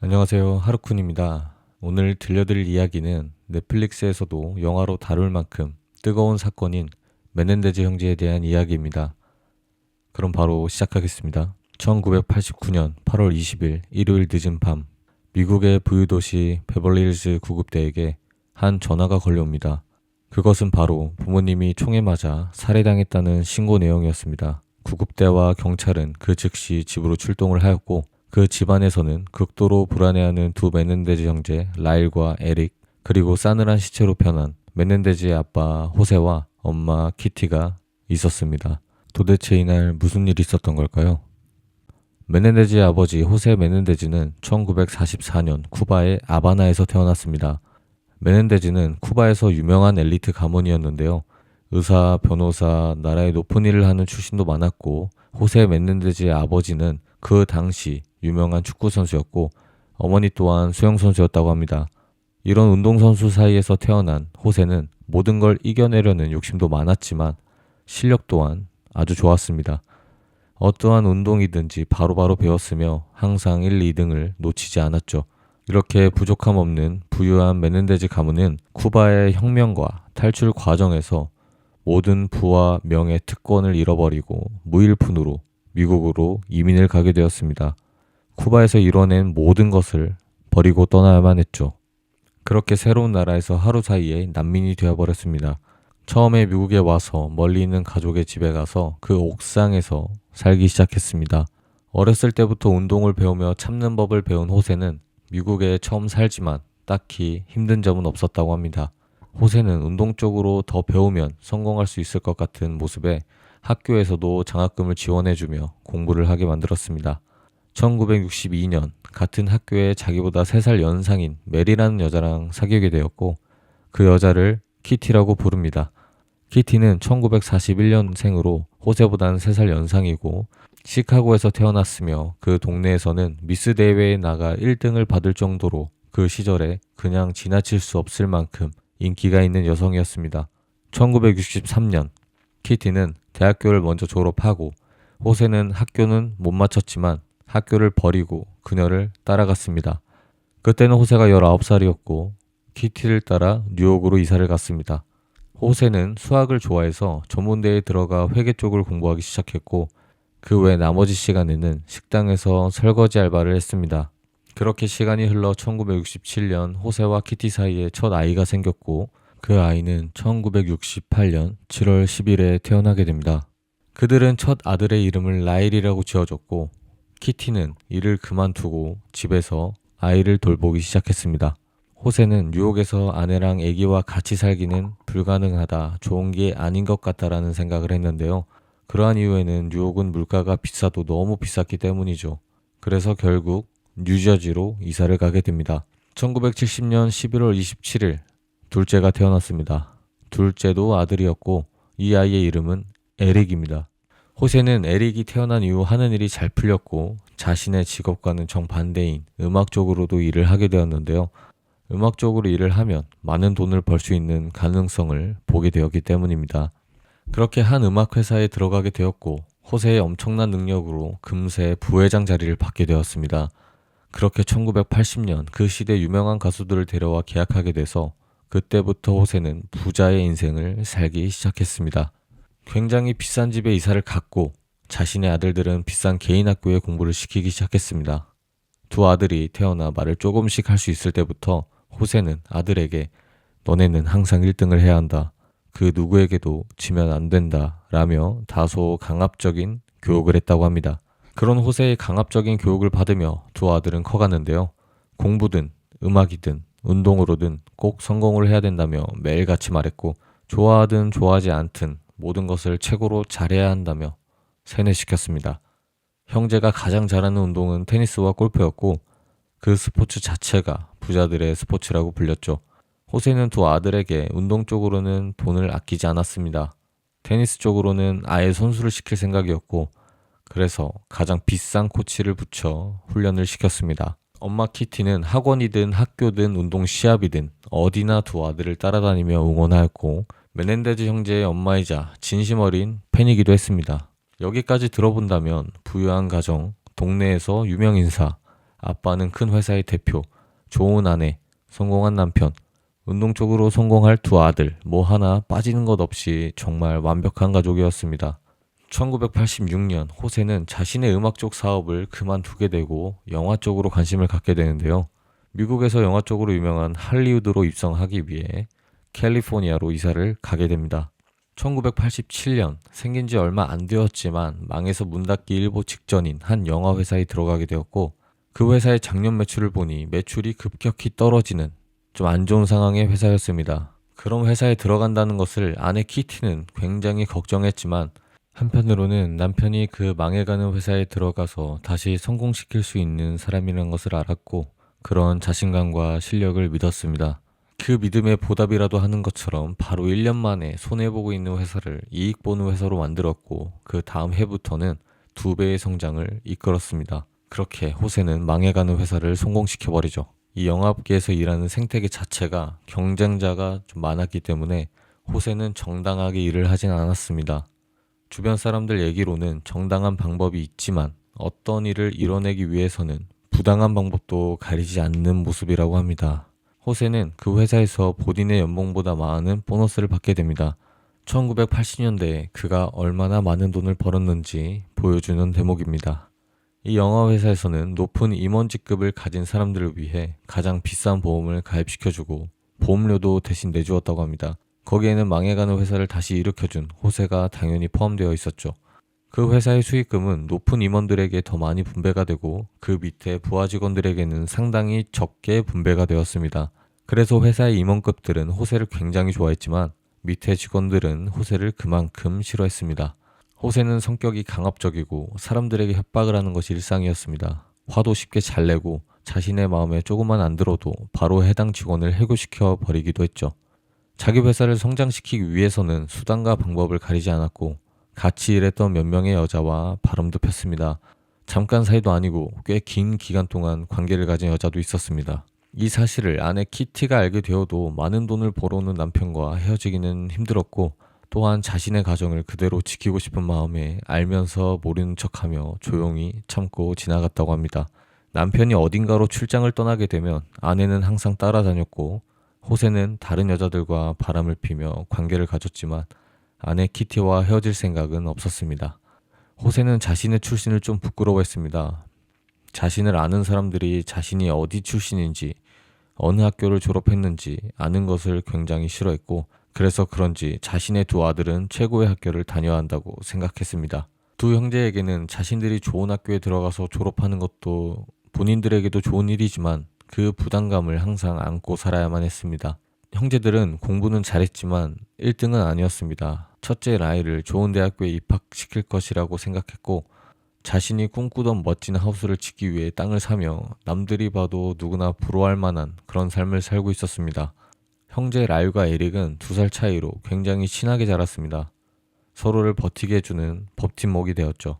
안녕하세요. 하루쿤입니다. 오늘 들려드릴 이야기는 넷플릭스에서도 영화로 다룰 만큼 뜨거운 사건인 메넨데즈 형제에 대한 이야기입니다. 그럼 바로 시작하겠습니다. 1989년 8월 20일 일요일 늦은 밤, 미국의 부유도시 베벌리힐즈 구급대에게 한 전화가 걸려옵니다. 그것은 바로 부모님이 총에 맞아 살해당했다는 신고 내용이었습니다. 구급대와 경찰은 그 즉시 집으로 출동을 하였고, 그 집안에서는 극도로 불안해하는 두 메넨데즈 형제 라일과 에릭, 그리고 싸늘한 시체로 변한 메넨데즈의 아빠 호세와 엄마 키티가 있었습니다. 도대체 이날 무슨 일이 있었던 걸까요? 메넨데즈의 아버지 호세 메넨데즈는 1944년 쿠바의 아바나에서 태어났습니다. 메넨데즈는 쿠바에서 유명한 엘리트 가문이었는데요. 의사, 변호사, 나라의 높은 일을 하는 출신도 많았고, 호세 메넨데즈의 아버지는 그 당시 유명한 축구 선수였고, 어머니 또한 수영 선수였다고 합니다. 이런 운동선수 사이에서 태어난 호세는 모든 걸 이겨내려는 욕심도 많았지만 실력 또한 아주 좋았습니다. 어떠한 운동이든지 바로바로 배웠으며 항상 1, 2등을 놓치지 않았죠. 이렇게 부족함 없는 부유한 메넨데즈 가문은 쿠바의 혁명과 탈출 과정에서 모든 부와 명예, 특권을 잃어버리고 무일푼으로 미국으로 이민을 가게 되었습니다. 쿠바에서 이뤄낸 모든 것을 버리고 떠나야만 했죠. 그렇게 새로운 나라에서 하루 사이에 난민이 되어버렸습니다. 처음에 미국에 와서 멀리 있는 가족의 집에 가서 그 옥상에서 살기 시작했습니다. 어렸을 때부터 운동을 배우며 참는 법을 배운 호세는 미국에 처음 살지만 딱히 힘든 점은 없었다고 합니다. 호세는 운동 쪽으로 더 배우면 성공할 수 있을 것 같은 모습에 학교에서도 장학금을 지원해주며 공부를 하게 만들었습니다. 1962년 같은 학교에 자기보다 3살 연상인 메리라는 여자랑 사귀게 되었고, 그 여자를 키티라고 부릅니다. 키티는 1941년생으로 호세보다는 3살 연상이고 시카고에서 태어났으며, 그 동네에서는 미스 대회에 나가 1등을 받을 정도로 그 시절에 그냥 지나칠 수 없을 만큼 인기가 있는 여성이었습니다. 1963년 키티는 대학교를 먼저 졸업하고, 호세는 학교는 못 마쳤지만 학교를 버리고 그녀를 따라갔습니다. 그때는 호세가 19살이었고 키티를 따라 뉴욕으로 이사를 갔습니다. 호세는 수학을 좋아해서 전문대에 들어가 회계 쪽을 공부하기 시작했고, 그 외 나머지 시간에는 식당에서 설거지 알바를 했습니다. 그렇게 시간이 흘러 1967년 호세와 키티 사이에 첫 아이가 생겼고, 그 아이는 1968년 7월 10일에 태어나게 됩니다. 그들은 첫 아들의 이름을 라일이라고 지어줬고, 키티는 일을 그만두고 집에서 아이를 돌보기 시작했습니다. 호세는 뉴욕에서 아내랑 아기와 같이 살기는 불가능하다, 좋은 게 아닌 것 같다라는 생각을 했는데요. 그러한 이유에는 뉴욕은 물가가 비싸도 너무 비쌌기 때문이죠. 그래서 결국 뉴저지로 이사를 가게 됩니다. 1970년 11월 27일 둘째가 태어났습니다. 둘째도 아들이었고 이 아이의 이름은 에릭입니다. 호세는 에릭이 태어난 이후 하는 일이 잘 풀렸고 자신의 직업과는 정반대인 음악 쪽으로도 일을 하게 되었는데요. 음악 쪽으로 일을 하면 많은 돈을 벌 수 있는 가능성을 보게 되었기 때문입니다. 그렇게 한 음악 회사에 들어가게 되었고, 호세의 엄청난 능력으로 금세 부회장 자리를 받게 되었습니다. 그렇게 1980년 그 시대 유명한 가수들을 데려와 계약하게 돼서 그때부터 호세는 부자의 인생을 살기 시작했습니다. 굉장히 비싼 집에 이사를 갔고 자신의 아들들은 비싼 개인 학교에 공부를 시키기 시작했습니다. 두 아들이 태어나 말을 조금씩 할 수 있을 때부터 호세는 아들에게 너네는 항상 1등을 해야 한다, 그 누구에게도 지면 안 된다 라며 다소 강압적인 교육을 했다고 합니다. 그런 호세의 강압적인 교육을 받으며 두 아들은 커가는데요. 공부든 음악이든 운동으로든 꼭 성공을 해야 된다며 매일같이 말했고, 좋아하든 좋아하지 않든 모든 것을 최고로 잘해야 한다며 세뇌시켰습니다. 형제가 가장 잘하는 운동은 테니스와 골프였고 그 스포츠 자체가 부자들의 스포츠라고 불렸죠. 호세는 두 아들에게 운동 쪽으로는 돈을 아끼지 않았습니다. 테니스 쪽으로는 아예 선수를 시킬 생각이었고, 그래서 가장 비싼 코치를 붙여 훈련을 시켰습니다. 엄마 키티는 학원이든 학교든 운동 시합이든 어디나 두 아들을 따라다니며 응원하였고, 메넨데즈 형제의 엄마이자 진심 어린 팬이기도 했습니다. 여기까지 들어본다면 부유한 가정, 동네에서 유명 인사, 아빠는 큰 회사의 대표, 좋은 아내, 성공한 남편, 운동 쪽으로 성공할 두 아들, 뭐 하나 빠지는 것 없이 정말 완벽한 가족이었습니다. 1986년 호세는 자신의 음악 쪽 사업을 그만두게 되고 영화 쪽으로 관심을 갖게 되는데요. 미국에서 영화 쪽으로 유명한 할리우드로 입성하기 위해 캘리포니아로 이사를 가게 됩니다. 1987년 생긴 지 얼마 안 되었지만 망해서 문 닫기 일보 직전인 한 영화 회사에 들어가게 되었고, 그 회사의 작년 매출을 보니 매출이 급격히 떨어지는 좀 안 좋은 상황의 회사였습니다. 그런 회사에 들어간다는 것을 아내 키티는 굉장히 걱정했지만, 한편으로는 남편이 그 망해가는 회사에 들어가서 다시 성공시킬 수 있는 사람이라는 것을 알았고, 그런 자신감과 실력을 믿었습니다. 그 믿음의 보답이라도 하는 것처럼 바로 1년 만에 손해보고 있는 회사를 이익 보는 회사로 만들었고, 그 다음 해부터는 2배의 성장을 이끌었습니다. 그렇게 호세는 망해가는 회사를 성공시켜버리죠. 이 영화업계에서 일하는 생태계 자체가 경쟁자가 좀 많았기 때문에 호세는 정당하게 일을 하진 않았습니다. 주변 사람들 얘기로는 정당한 방법이 있지만 어떤 일을 이뤄내기 위해서는 부당한 방법도 가리지 않는 모습이라고 합니다. 호세는 그 회사에서 본인의 연봉보다 많은 보너스를 받게 됩니다. 1980년대에 그가 얼마나 많은 돈을 벌었는지 보여주는 대목입니다. 이 영화 회사에서는 높은 임원직급을 가진 사람들을 위해 가장 비싼 보험을 가입시켜주고 보험료도 대신 내주었다고 합니다. 거기에는 망해가는 회사를 다시 일으켜준 호세가 당연히 포함되어 있었죠. 그 회사의 수익금은 높은 임원들에게 더 많이 분배가 되고 그 밑에 부하 직원들에게는 상당히 적게 분배가 되었습니다. 그래서 회사의 임원급들은 호세를 굉장히 좋아했지만 밑에 직원들은 호세를 그만큼 싫어했습니다. 호세는 성격이 강압적이고 사람들에게 협박을 하는 것이 일상이었습니다. 화도 쉽게 잘 내고 자신의 마음에 조금만 안 들어도 바로 해당 직원을 해고시켜 버리기도 했죠. 자기 회사를 성장시키기 위해서는 수단과 방법을 가리지 않았고 같이 일했던 몇 명의 여자와 바람도 폈습니다. 잠깐 사이도 아니고 꽤 긴 기간 동안 관계를 가진 여자도 있었습니다. 이 사실을 아내 키티가 알게 되어도 많은 돈을 벌어오는 남편과 헤어지기는 힘들었고, 또한 자신의 가정을 그대로 지키고 싶은 마음에 알면서 모르는 척하며 조용히 참고 지나갔다고 합니다. 남편이 어딘가로 출장을 떠나게 되면 아내는 항상 따라다녔고, 호세는 다른 여자들과 바람을 피며 관계를 가졌지만 아내 키티와 헤어질 생각은 없었습니다. 호세는 자신의 출신을 좀 부끄러워했습니다. 자신을 아는 사람들이 자신이 어디 출신인지, 어느 학교를 졸업했는지 아는 것을 굉장히 싫어했고, 그래서 그런지 자신의 두 아들은 최고의 학교를 다녀야 한다고 생각했습니다. 두 형제에게는 자신들이 좋은 학교에 들어가서 졸업하는 것도 본인들에게도 좋은 일이지만 그 부담감을 항상 안고 살아야만 했습니다. 형제들은 공부는 잘했지만 1등은 아니었습니다. 첫째 라이를 좋은 대학교에 입학시킬 것이라고 생각했고, 자신이 꿈꾸던 멋진 하우스를 짓기 위해 땅을 사며 남들이 봐도 누구나 부러워할 만한 그런 삶을 살고 있었습니다. 형제 라일과 에릭은 2살 차이로 굉장히 친하게 자랐습니다. 서로를 버티게 해주는 버팀목이 되었죠.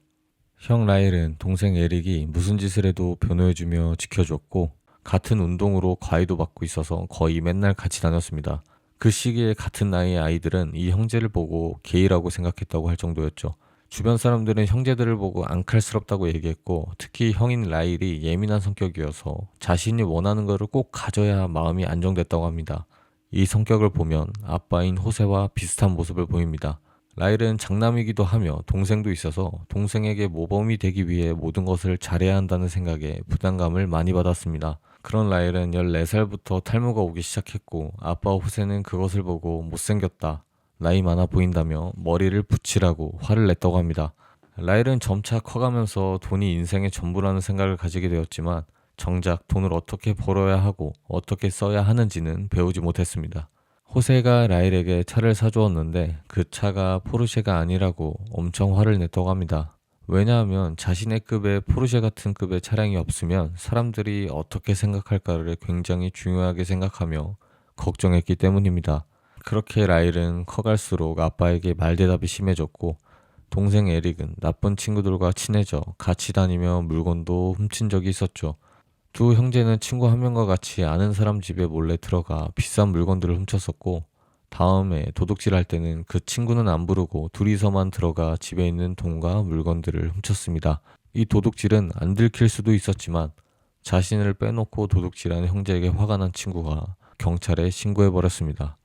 형 라일은 동생 에릭이 무슨 짓을 해도 변호해주며 지켜줬고, 같은 운동으로 과외도 받고 있어서 거의 맨날 같이 다녔습니다. 그 시기에 같은 나이의 아이들은 이 형제를 보고 게이라고 생각했다고 할 정도였죠. 주변 사람들은 형제들을 보고 앙칼스럽다고 얘기했고, 특히 형인 라일이 예민한 성격이어서 자신이 원하는 것을 꼭 가져야 마음이 안정됐다고 합니다. 이 성격을 보면 아빠인 호세와 비슷한 모습을 보입니다. 라일은 장남이기도 하며 동생도 있어서 동생에게 모범이 되기 위해 모든 것을 잘해야 한다는 생각에 부담감을 많이 받았습니다. 그런 라일은 14살부터 탈모가 오기 시작했고, 아빠 호세는 그것을 보고 못생겼다, 나이 많아 보인다며 머리를 붙이라고 화를 냈다고 합니다. 라일은 점차 커가면서 돈이 인생의 전부라는 생각을 가지게 되었지만 정작 돈을 어떻게 벌어야 하고 어떻게 써야 하는지는 배우지 못했습니다. 호세가 라일에게 차를 사주었는데 그 차가 포르쉐가 아니라고 엄청 화를 냈다고 합니다. 왜냐하면 자신의 급의 포르쉐 같은 급의 차량이 없으면 사람들이 어떻게 생각할까를 굉장히 중요하게 생각하며 걱정했기 때문입니다. 그렇게 라일은 커갈수록 아빠에게 말대답이 심해졌고, 동생 에릭은 나쁜 친구들과 친해져 같이 다니며 물건도 훔친 적이 있었죠. 두 형제는 친구 한 명과 같이 아는 사람 집에 몰래 들어가 비싼 물건들을 훔쳤었고, 다음에 도둑질 할 때는 그 친구는 안 부르고 둘이서만 들어가 집에 있는 돈과 물건들을 훔쳤습니다. 이 도둑질은 안 들킬 수도 있었지만 자신을 빼놓고 도둑질하는 형제에게 화가 난 친구가 경찰에 신고해버렸습니다.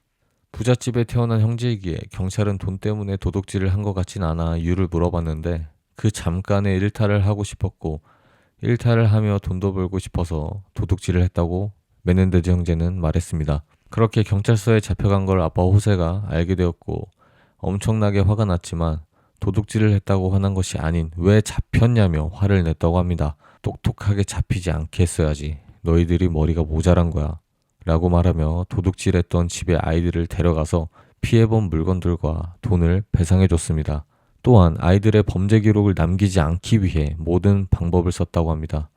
부잣집에 태어난 형제이기에 경찰은 돈 때문에 도둑질을 한 것 같진 않아 이유를 물어봤는데 그 잠깐의 일탈을 하고 싶었고 일탈을 하며 돈도 벌고 싶어서 도둑질을 했다고 메넨데즈 형제는 말했습니다. 그렇게 경찰서에 잡혀간 걸 아빠 호세가 알게 되었고 엄청나게 화가 났지만 도둑질을 했다고 화난 것이 아닌 왜 잡혔냐며 화를 냈다고 합니다. 똑똑하게 잡히지 않게 했어야지. 너희들이 머리가 모자란 거야. 라고 말하며 도둑질했던 집에 아이들을 데려가서 피해본 물건들과 돈을 배상해 줬습니다. 또한 아이들의 범죄 기록을 남기지 않기 위해 모든 방법을 썼다고 합니다.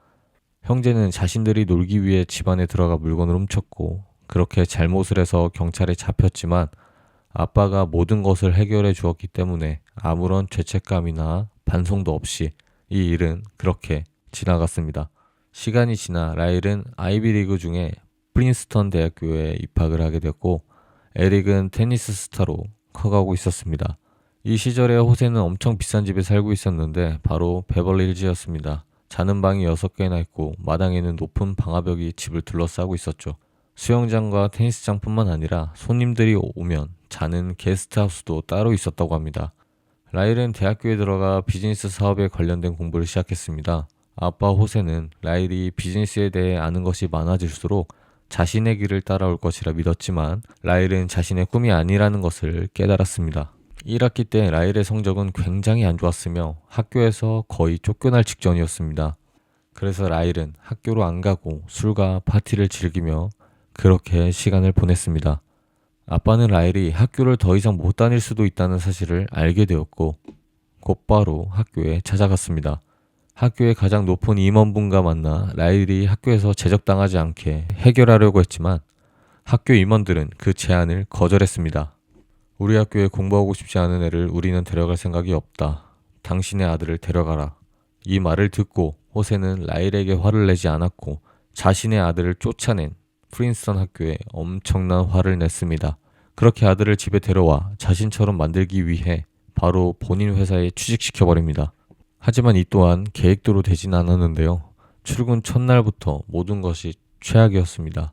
형제는 자신들이 놀기 위해 집안에 들어가 물건을 훔쳤고 그렇게 잘못을 해서 경찰에 잡혔지만 아빠가 모든 것을 해결해 주었기 때문에 아무런 죄책감이나 반성도 없이 이 일은 그렇게 지나갔습니다. 시간이 지나 라일은 아이비리그 중에 프린스턴 대학교에 입학을 하게 됐고 에릭은 테니스 스타로 커가고 있었습니다. 이 시절에 호세는 엄청 비싼 집에 살고 있었는데 바로 베벌리힐즈였습니다. 자는 방이 6개나 있고 마당에는 높은 방화벽이 집을 둘러싸고 있었죠. 수영장과 테니스장뿐만 아니라 손님들이 오면 자는 게스트하우스도 따로 있었다고 합니다. 라일은 대학교에 들어가 비즈니스 사업에 관련된 공부를 시작했습니다. 아빠 호세는 라일이 비즈니스에 대해 아는 것이 많아질수록 자신의 길을 따라올 것이라 믿었지만 라일은 자신의 꿈이 아니라는 것을 깨달았습니다. 1학기 때 라일의 성적은 굉장히 안 좋았으며 학교에서 거의 쫓겨날 직전이었습니다. 그래서 라일은 학교로 안 가고 술과 파티를 즐기며 그렇게 시간을 보냈습니다. 아빠는 라일이 학교를 더 이상 못 다닐 수도 있다는 사실을 알게 되었고 곧바로 학교에 찾아갔습니다. 학교의 가장 높은 임원분과 만나 라일이 학교에서 제적당하지 않게 해결하려고 했지만 학교 임원들은 그 제안을 거절했습니다. 우리 학교에 공부하고 싶지 않은 애를 우리는 데려갈 생각이 없다. 당신의 아들을 데려가라. 이 말을 듣고 호세는 라일에게 화를 내지 않았고 자신의 아들을 쫓아낸 프린스턴 학교에 엄청난 화를 냈습니다. 그렇게 아들을 집에 데려와 자신처럼 만들기 위해 바로 본인 회사에 취직시켜버립니다. 하지만 이 또한 계획대로 되진 않았는데요. 출근 첫날부터 모든 것이 최악이었습니다.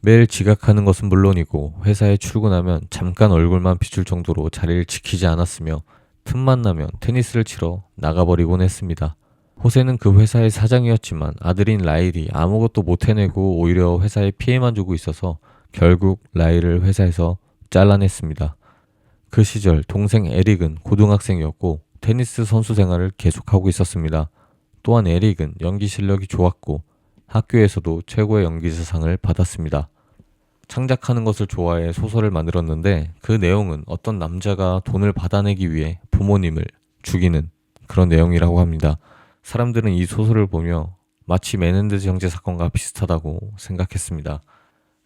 매일 지각하는 것은 물론이고 회사에 출근하면 잠깐 얼굴만 비출 정도로 자리를 지키지 않았으며 틈만 나면 테니스를 치러 나가버리곤 했습니다. 호세는 그 회사의 사장이었지만 아들인 라일이 아무것도 못 해내고 오히려 회사에 피해만 주고 있어서 결국 라일을 회사에서 잘라냈습니다. 그 시절 동생 에릭은 고등학생이었고 테니스 선수 생활을 계속하고 있었습니다. 또한 에릭은 연기 실력이 좋았고 학교에서도 최고의 연기자상을 받았습니다. 창작하는 것을 좋아해 소설을 만들었는데 그 내용은 어떤 남자가 돈을 받아내기 위해 부모님을 죽이는 그런 내용이라고 합니다. 사람들은 이 소설을 보며 마치 메넨데즈 형제 사건과 비슷하다고 생각했습니다.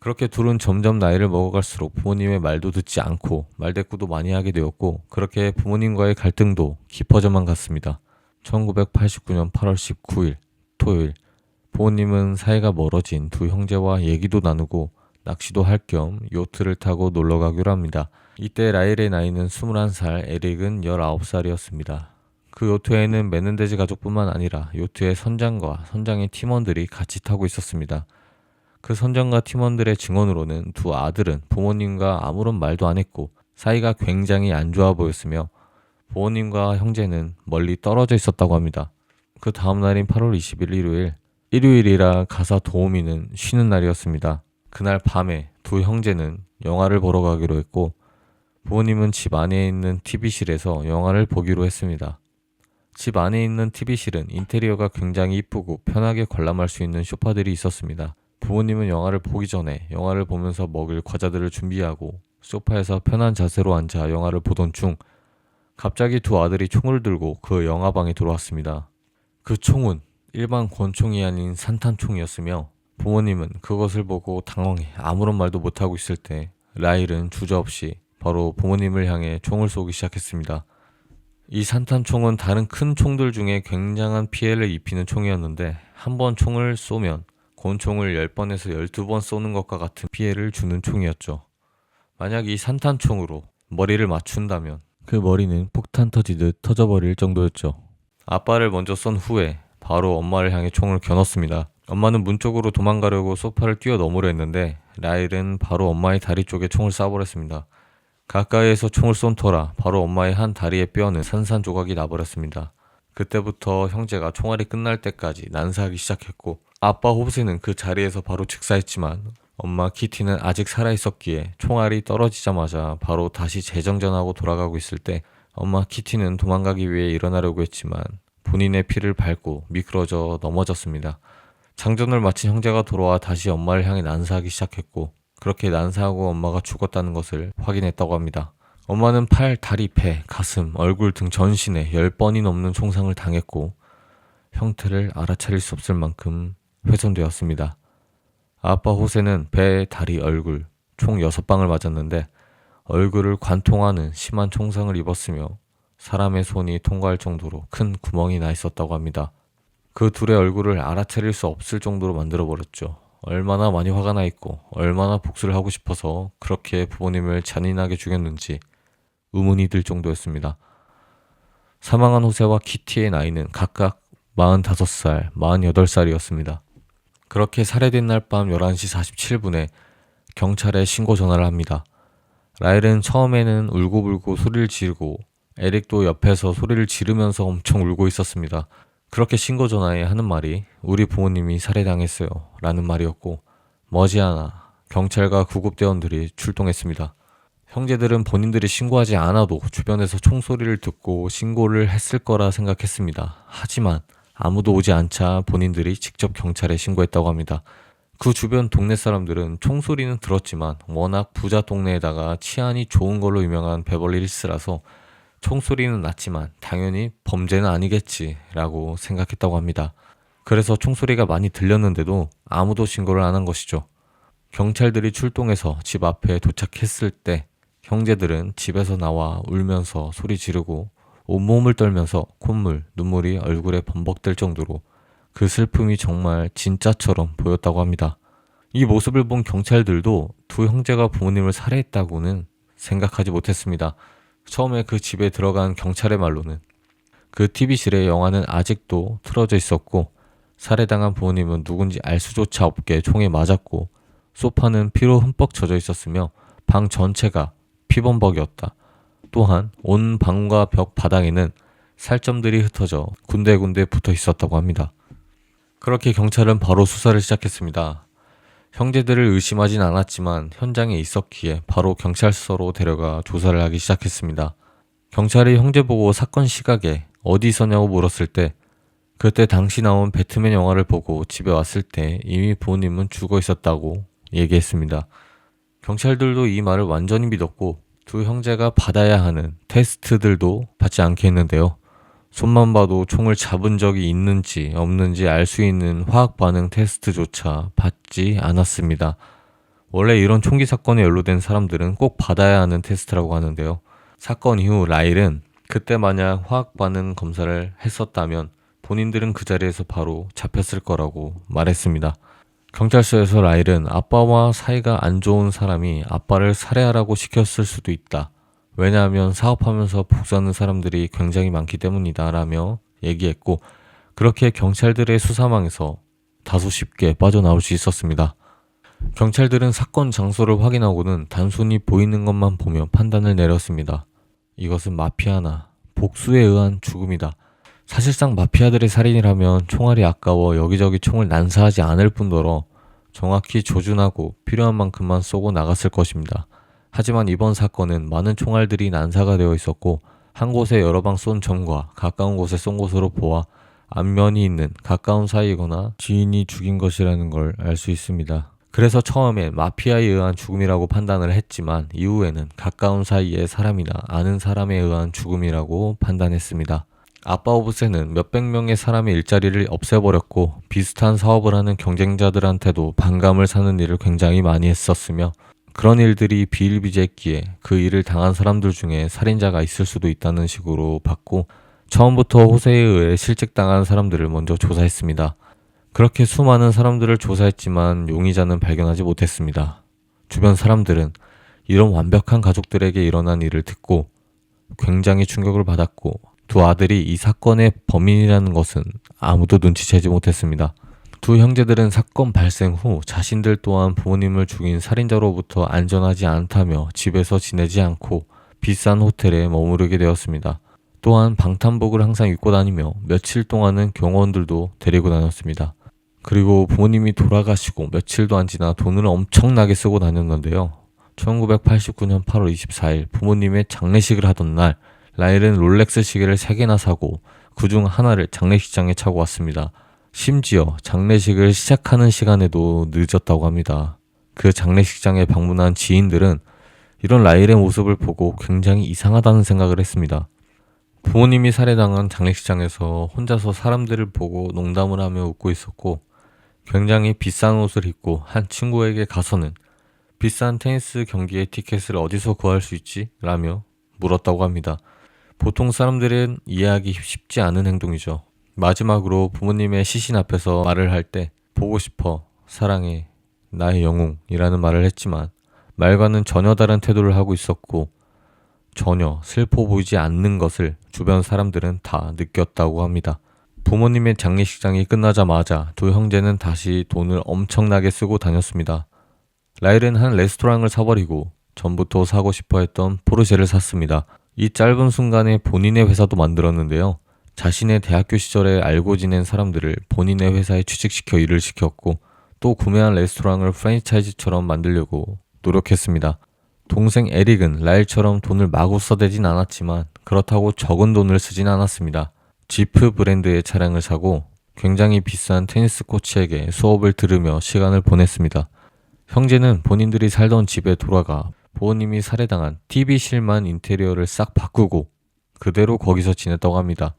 그렇게 둘은 점점 나이를 먹어갈수록 부모님의 말도 듣지 않고 말대꾸도 많이 하게 되었고 그렇게 부모님과의 갈등도 깊어져만 갔습니다. 1989년 8월 19일 토요일 부모님은 사이가 멀어진 두 형제와 얘기도 나누고 낚시도 할 겸 요트를 타고 놀러 가기로 합니다. 이때 라일의 나이는 21살, 에릭은 19살이었습니다. 그 요트에는 메넨데즈 가족뿐만 아니라 요트의 선장과 선장의 팀원들이 같이 타고 있었습니다. 그 선장과 팀원들의 증언으로는 두 아들은 부모님과 아무런 말도 안 했고 사이가 굉장히 안 좋아 보였으며 부모님과 형제는 멀리 떨어져 있었다고 합니다. 그 다음 날인 8월 20일 일요일이라 가사 도우미는 쉬는 날이었습니다. 그날 밤에 두 형제는 영화를 보러 가기로 했고 부모님은 집 안에 있는 TV실에서 영화를 보기로 했습니다. 집 안에 있는 TV실은 인테리어가 굉장히 이쁘고 편하게 관람할 수 있는 소파들이 있었습니다. 부모님은 영화를 보기 전에 영화를 보면서 먹을 과자들을 준비하고 소파에서 편한 자세로 앉아 영화를 보던 중 갑자기 두 아들이 총을 들고 그 영화방에 들어왔습니다. 그 총은 일반 권총이 아닌 산탄총이었으며 부모님은 그것을 보고 당황해 아무런 말도 못하고 있을 때 라일은 주저없이 바로 부모님을 향해 총을 쏘기 시작했습니다. 이 산탄총은 다른 큰 총들 중에 굉장한 피해를 입히는 총이었는데 한 번 총을 쏘면 권총을 10번에서 12번 쏘는 것과 같은 피해를 주는 총이었죠. 만약 이 산탄총으로 머리를 맞춘다면 그 머리는 폭탄 터지듯 터져버릴 정도였죠. 아빠를 먼저 쏜 후에 바로 엄마를 향해 총을 겨눴습니다. 엄마는 문 쪽으로 도망가려고 소파를 뛰어넘으려 했는데 라일은 바로 엄마의 다리 쪽에 총을 쏴버렸습니다. 가까이에서 총을 쏜 터라 바로 엄마의 한 다리의 뼈는 산산조각이 나버렸습니다. 그때부터 형제가 총알이 끝날 때까지 난사하기 시작했고 아빠 호세는 그 자리에서 바로 즉사했지만 엄마 키티는 아직 살아있었기에 총알이 떨어지자마자 바로 다시 재정전하고 돌아가고 있을 때 엄마 키티는 도망가기 위해 일어나려고 했지만 본인의 피를 밟고 미끄러져 넘어졌습니다. 장전을 마친 형제가 돌아와 다시 엄마를 향해 난사하기 시작했고 그렇게 난사하고 엄마가 죽었다는 것을 확인했다고 합니다. 엄마는 팔, 다리, 배, 가슴, 얼굴 등 전신에 10번이 넘는 총상을 당했고 형태를 알아차릴 수 없을 만큼 훼손되었습니다. 아빠 호세는 배, 다리, 얼굴 총 6방을 맞았는데 얼굴을 관통하는 심한 총상을 입었으며 사람의 손이 통과할 정도로 큰 구멍이 나 있었다고 합니다. 그 둘의 얼굴을 알아차릴 수 없을 정도로 만들어버렸죠. 얼마나 많이 화가 나 있고 얼마나 복수를 하고 싶어서 그렇게 부모님을 잔인하게 죽였는지 의문이 들 정도였습니다. 사망한 호세와 키티의 나이는 각각 45살, 48살이었습니다. 그렇게 살해된 날 밤 11시 47분에 경찰에 신고 전화를 합니다. 라일은 처음에는 울고불고 소리를 지르고 에릭도 옆에서 소리를 지르면서 엄청 울고 있었습니다. 그렇게 신고 전화에 하는 말이 우리 부모님이 살해당했어요 라는 말이었고 머지않아 경찰과 구급대원들이 출동했습니다. 형제들은 본인들이 신고하지 않아도 주변에서 총소리를 듣고 신고를 했을 거라 생각했습니다. 하지만 아무도 오지 않자 본인들이 직접 경찰에 신고했다고 합니다. 그 주변 동네 사람들은 총소리는 들었지만 워낙 부자 동네에다가 치안이 좋은 걸로 유명한 베벌리힐스라서 총소리는 났지만 당연히 범죄는 아니겠지라고 생각했다고 합니다. 그래서 총소리가 많이 들렸는데도 아무도 신고를 안 한 것이죠. 경찰들이 출동해서 집 앞에 도착했을 때 형제들은 집에서 나와 울면서 소리 지르고 온몸을 떨면서 콧물, 눈물이 얼굴에 범벅될 정도로 그 슬픔이 정말 진짜처럼 보였다고 합니다. 이 모습을 본 경찰들도 두 형제가 부모님을 살해했다고는 생각하지 못했습니다. 처음에 그 집에 들어간 경찰의 말로는 그 TV실에 영화는 아직도 틀어져 있었고 살해당한 부모님은 누군지 알 수조차 없게 총에 맞았고 소파는 피로 흠뻑 젖어 있었으며 방 전체가 피범벅이었다. 또한 온 방과 벽 바닥에는 살점들이 흩어져 군데군데 붙어 있었다고 합니다. 그렇게 경찰은 바로 수사를 시작했습니다. 형제들을 의심하진 않았지만 현장에 있었기에 바로 경찰서로 데려가 조사를 하기 시작했습니다. 경찰이 형제 보고 사건 시각에 어디 있었냐고 물었을 때 그때 당시 나온 배트맨 영화를 보고 집에 왔을 때 이미 부모님은 죽어 있었다고 얘기했습니다. 경찰들도 이 말을 완전히 믿었고 두 형제가 받아야 하는 테스트들도 받지 않게 했는데요. 손만 봐도 총을 잡은 적이 있는지 없는지 알 수 있는 화학 반응 테스트조차 받지 않았습니다. 원래 이런 총기 사건에 연루된 사람들은 꼭 받아야 하는 테스트라고 하는데요. 사건 이후 라일은 그때 만약 화학 반응 검사를 했었다면 본인들은 그 자리에서 바로 잡혔을 거라고 말했습니다. 경찰서에서 라일은 아빠와 사이가 안 좋은 사람이 아빠를 살해하라고 시켰을 수도 있다. 왜냐하면 사업하면서 복수하는 사람들이 굉장히 많기 때문이다 라며 얘기했고 그렇게 경찰들의 수사망에서 다소 쉽게 빠져나올 수 있었습니다. 경찰들은 사건 장소를 확인하고는 단순히 보이는 것만 보며 판단을 내렸습니다. 이것은 마피아나 복수에 의한 죽음이다. 사실상 마피아들의 살인이라면 총알이 아까워 여기저기 총을 난사하지 않을 뿐더러 정확히 조준하고 필요한 만큼만 쏘고 나갔을 것입니다. 하지만 이번 사건은 많은 총알들이 난사가 되어 있었고 한 곳에 여러 방 쏜 점과 가까운 곳에 쏜 곳으로 보아 안면이 있는 가까운 사이거나 지인이 죽인 것이라는 걸 알 수 있습니다. 그래서 처음엔 마피아에 의한 죽음이라고 판단을 했지만 이후에는 가까운 사이의 사람이나 아는 사람에 의한 죽음이라고 판단했습니다. 아빠 오브세는 몇백 명의 사람의 일자리를 없애버렸고 비슷한 사업을 하는 경쟁자들한테도 반감을 사는 일을 굉장히 많이 했었으며 그런 일들이 비일비재했기에 그 일을 당한 사람들 중에 살인자가 있을 수도 있다는 식으로 봤고 처음부터 호세에 의해 실직당한 사람들을 먼저 조사했습니다. 그렇게 수많은 사람들을 조사했지만 용의자는 발견하지 못했습니다. 주변 사람들은 이런 완벽한 가족들에게 일어난 일을 듣고 굉장히 충격을 받았고 두 아들이 이 사건의 범인이라는 것은 아무도 눈치채지 못했습니다. 두 형제들은 사건 발생 후 자신들 또한 부모님을 죽인 살인자로부터 안전하지 않다며 집에서 지내지 않고 비싼 호텔에 머무르게 되었습니다. 또한 방탄복을 항상 입고 다니며 며칠 동안은 경호원들도 데리고 다녔습니다. 그리고 부모님이 돌아가시고 며칠도 안 지나 돈을 엄청나게 쓰고 다녔는데요. 1989년 8월 24일 부모님의 장례식을 하던 날 라일은 롤렉스 시계를 3개나 사고 그중 하나를 장례식장에 차고 왔습니다. 심지어 장례식을 시작하는 시간에도 늦었다고 합니다. 그 장례식장에 방문한 지인들은 이런 라일의 모습을 보고 굉장히 이상하다는 생각을 했습니다. 부모님이 살해당한 장례식장에서 혼자서 사람들을 보고 농담을 하며 웃고 있었고 굉장히 비싼 옷을 입고 한 친구에게 가서는 비싼 테니스 경기의 티켓을 어디서 구할 수 있지? 라며 물었다고 합니다. 보통 사람들은 이해하기 쉽지 않은 행동이죠. 마지막으로 부모님의 시신 앞에서 말을 할 때 보고 싶어, 사랑해, 나의 영웅이라는 말을 했지만 말과는 전혀 다른 태도를 하고 있었고 전혀 슬퍼 보이지 않는 것을 주변 사람들은 다 느꼈다고 합니다. 부모님의 장례식장이 끝나자마자 두 형제는 다시 돈을 엄청나게 쓰고 다녔습니다. 라일은 한 레스토랑을 사버리고 전부터 사고 싶어 했던 포르쉐를 샀습니다. 이 짧은 순간에 본인의 회사도 만들었는데요. 자신의 대학교 시절에 알고 지낸 사람들을 본인의 회사에 취직시켜 일을 시켰고 또 구매한 레스토랑을 프랜차이즈처럼 만들려고 노력했습니다. 동생 에릭은 라일처럼 돈을 마구 써대진 않았지만 그렇다고 적은 돈을 쓰진 않았습니다. 지프 브랜드의 차량을 사고 굉장히 비싼 테니스 코치에게 수업을 들으며 시간을 보냈습니다. 형제는 본인들이 살던 집에 돌아가 부모님이 살해당한 TV실만 인테리어를 싹 바꾸고 그대로 거기서 지냈다고 합니다.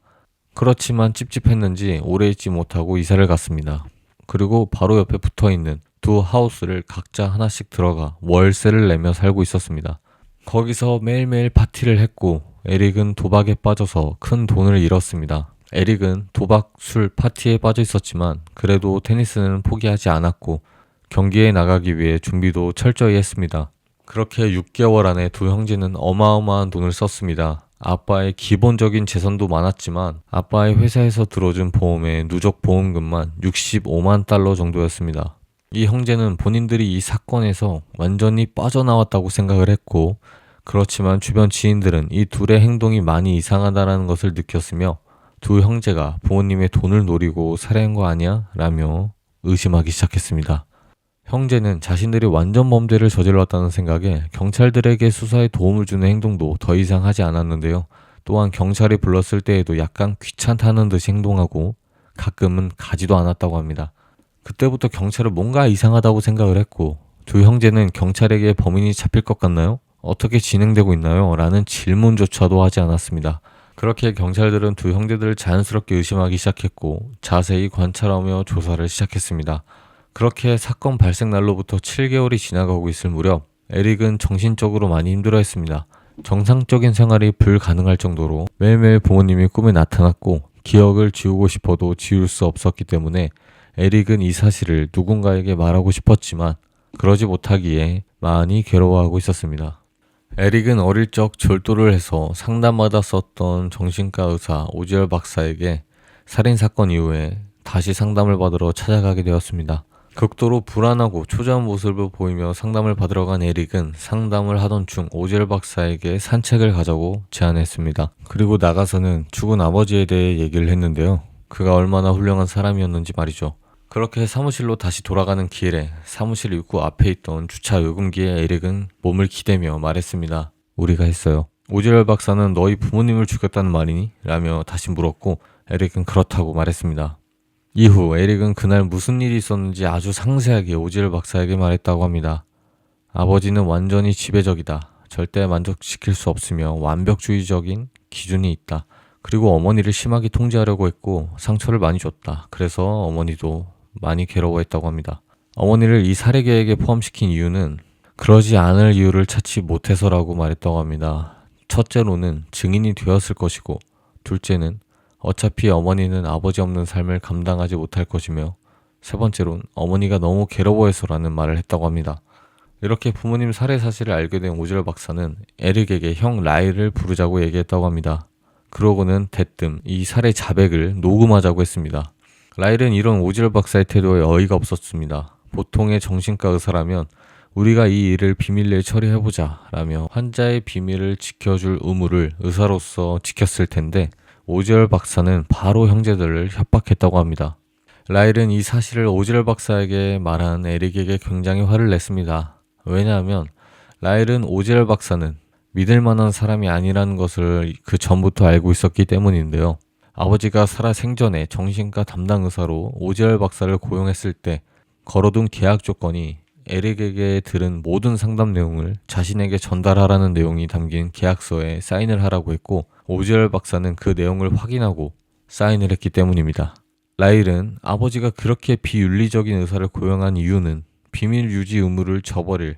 그렇지만 찝찝했는지 오래 있지 못하고 이사를 갔습니다. 그리고 바로 옆에 붙어있는 두 하우스를 각자 하나씩 들어가 월세를 내며 살고 있었습니다. 거기서 매일매일 파티를 했고 에릭은 도박에 빠져서 큰 돈을 잃었습니다. 에릭은 도박, 술, 파티에 빠져 있었지만 그래도 테니스는 포기하지 않았고 경기에 나가기 위해 준비도 철저히 했습니다. 그렇게 6개월 안에 두 형제는 어마어마한 돈을 썼습니다. 아빠의 기본적인 재산도 많았지만 아빠의 회사에서 들어준 보험의 누적 보험금만 65만 달러 정도였습니다. 이 형제는 본인들이 이 사건에서 완전히 빠져나왔다고 생각을 했고 그렇지만 주변 지인들은 이 둘의 행동이 많이 이상하다는 것을 느꼈으며 두 형제가 부모님의 돈을 노리고 살해한 거 아니야? 라며 의심하기 시작했습니다. 형제는 자신들이 완전 범죄를 저질렀다는 생각에 경찰들에게 수사에 도움을 주는 행동도 더 이상 하지 않았는데요. 또한 경찰이 불렀을 때에도 약간 귀찮다는 듯이 행동하고 가끔은 가지도 않았다고 합니다. 그때부터 경찰은 뭔가 이상하다고 생각을 했고 두 형제는 경찰에게 범인이 잡힐 것 같나요? 어떻게 진행되고 있나요? 라는 질문조차도 하지 않았습니다. 그렇게 경찰들은 두 형제들을 자연스럽게 의심하기 시작했고 자세히 관찰하며 조사를 시작했습니다. 그렇게 사건 발생 날로부터 7개월이 지나가고 있을 무렵 에릭은 정신적으로 많이 힘들어했습니다. 정상적인 생활이 불가능할 정도로 매일매일 부모님이 꿈에 나타났고 기억을 지우고 싶어도 지울 수 없었기 때문에 에릭은 이 사실을 누군가에게 말하고 싶었지만 그러지 못하기에 많이 괴로워하고 있었습니다. 에릭은 어릴 적 절도를 해서 상담받았었던 정신과 의사 오지얼 박사에게 살인사건 이후에 다시 상담을 받으러 찾아가게 되었습니다. 극도로 불안하고 초조한 모습을 보이며 상담을 받으러 간 에릭은 상담을 하던 중 오지얼 박사에게 산책을 가자고 제안했습니다. 그리고 나가서는 죽은 아버지에 대해 얘기를 했는데요. 그가 얼마나 훌륭한 사람이었는지 말이죠. 그렇게 사무실로 다시 돌아가는 길에 사무실 입구 앞에 있던 주차 요금기에 에릭은 몸을 기대며 말했습니다. 우리가 했어요. 오지얼 박사는 너희 부모님을 죽였다는 말이니? 라며 다시 물었고 에릭은 그렇다고 말했습니다. 이후 에릭은 그날 무슨 일이 있었는지 아주 상세하게 오지얼 박사에게 말했다고 합니다. 아버지는 완전히 지배적이다. 절대 만족시킬 수 없으며 완벽주의적인 기준이 있다. 그리고 어머니를 심하게 통제하려고 했고 상처를 많이 줬다. 그래서 어머니도 많이 괴로워했다고 합니다. 어머니를 이 살해 계획에 포함시킨 이유는 그러지 않을 이유를 찾지 못해서라고 말했다고 합니다. 첫째로는 증인이 되었을 것이고 둘째는 어차피 어머니는 아버지 없는 삶을 감당하지 못할 것이며 세 번째로는 어머니가 너무 괴로워해서라는 말을 했다고 합니다. 이렇게 부모님 살해 사실을 알게 된 오지얼 박사는 에릭에게 형 라일을 부르자고 얘기했다고 합니다. 그러고는 대뜸 이 살해 자백을 녹음하자고 했습니다. 라일은 이런 오지열 박사의 태도에 어이가 없었습니다. 보통의 정신과 의사라면 우리가 이 일을 비밀리에 처리해보자 라며 환자의 비밀을 지켜줄 의무를 의사로서 지켰을 텐데 오지열 박사는 바로 형제들을 협박했다고 합니다. 라일은 이 사실을 오지열 박사에게 말한 에릭에게 굉장히 화를 냈습니다. 왜냐하면 라일은 오지열 박사는 믿을 만한 사람이 아니라는 것을 그 전부터 알고 있었기 때문인데요. 아버지가 살아 생전에 정신과 담당 의사로 오지열 박사를 고용했을 때 걸어둔 계약 조건이 에릭에게 들은 모든 상담 내용을 자신에게 전달하라는 내용이 담긴 계약서에 사인을 하라고 했고 오지열 박사는 그 내용을 확인하고 사인을 했기 때문입니다. 라일은 아버지가 그렇게 비윤리적인 의사를 고용한 이유는 비밀 유지 의무를 저버릴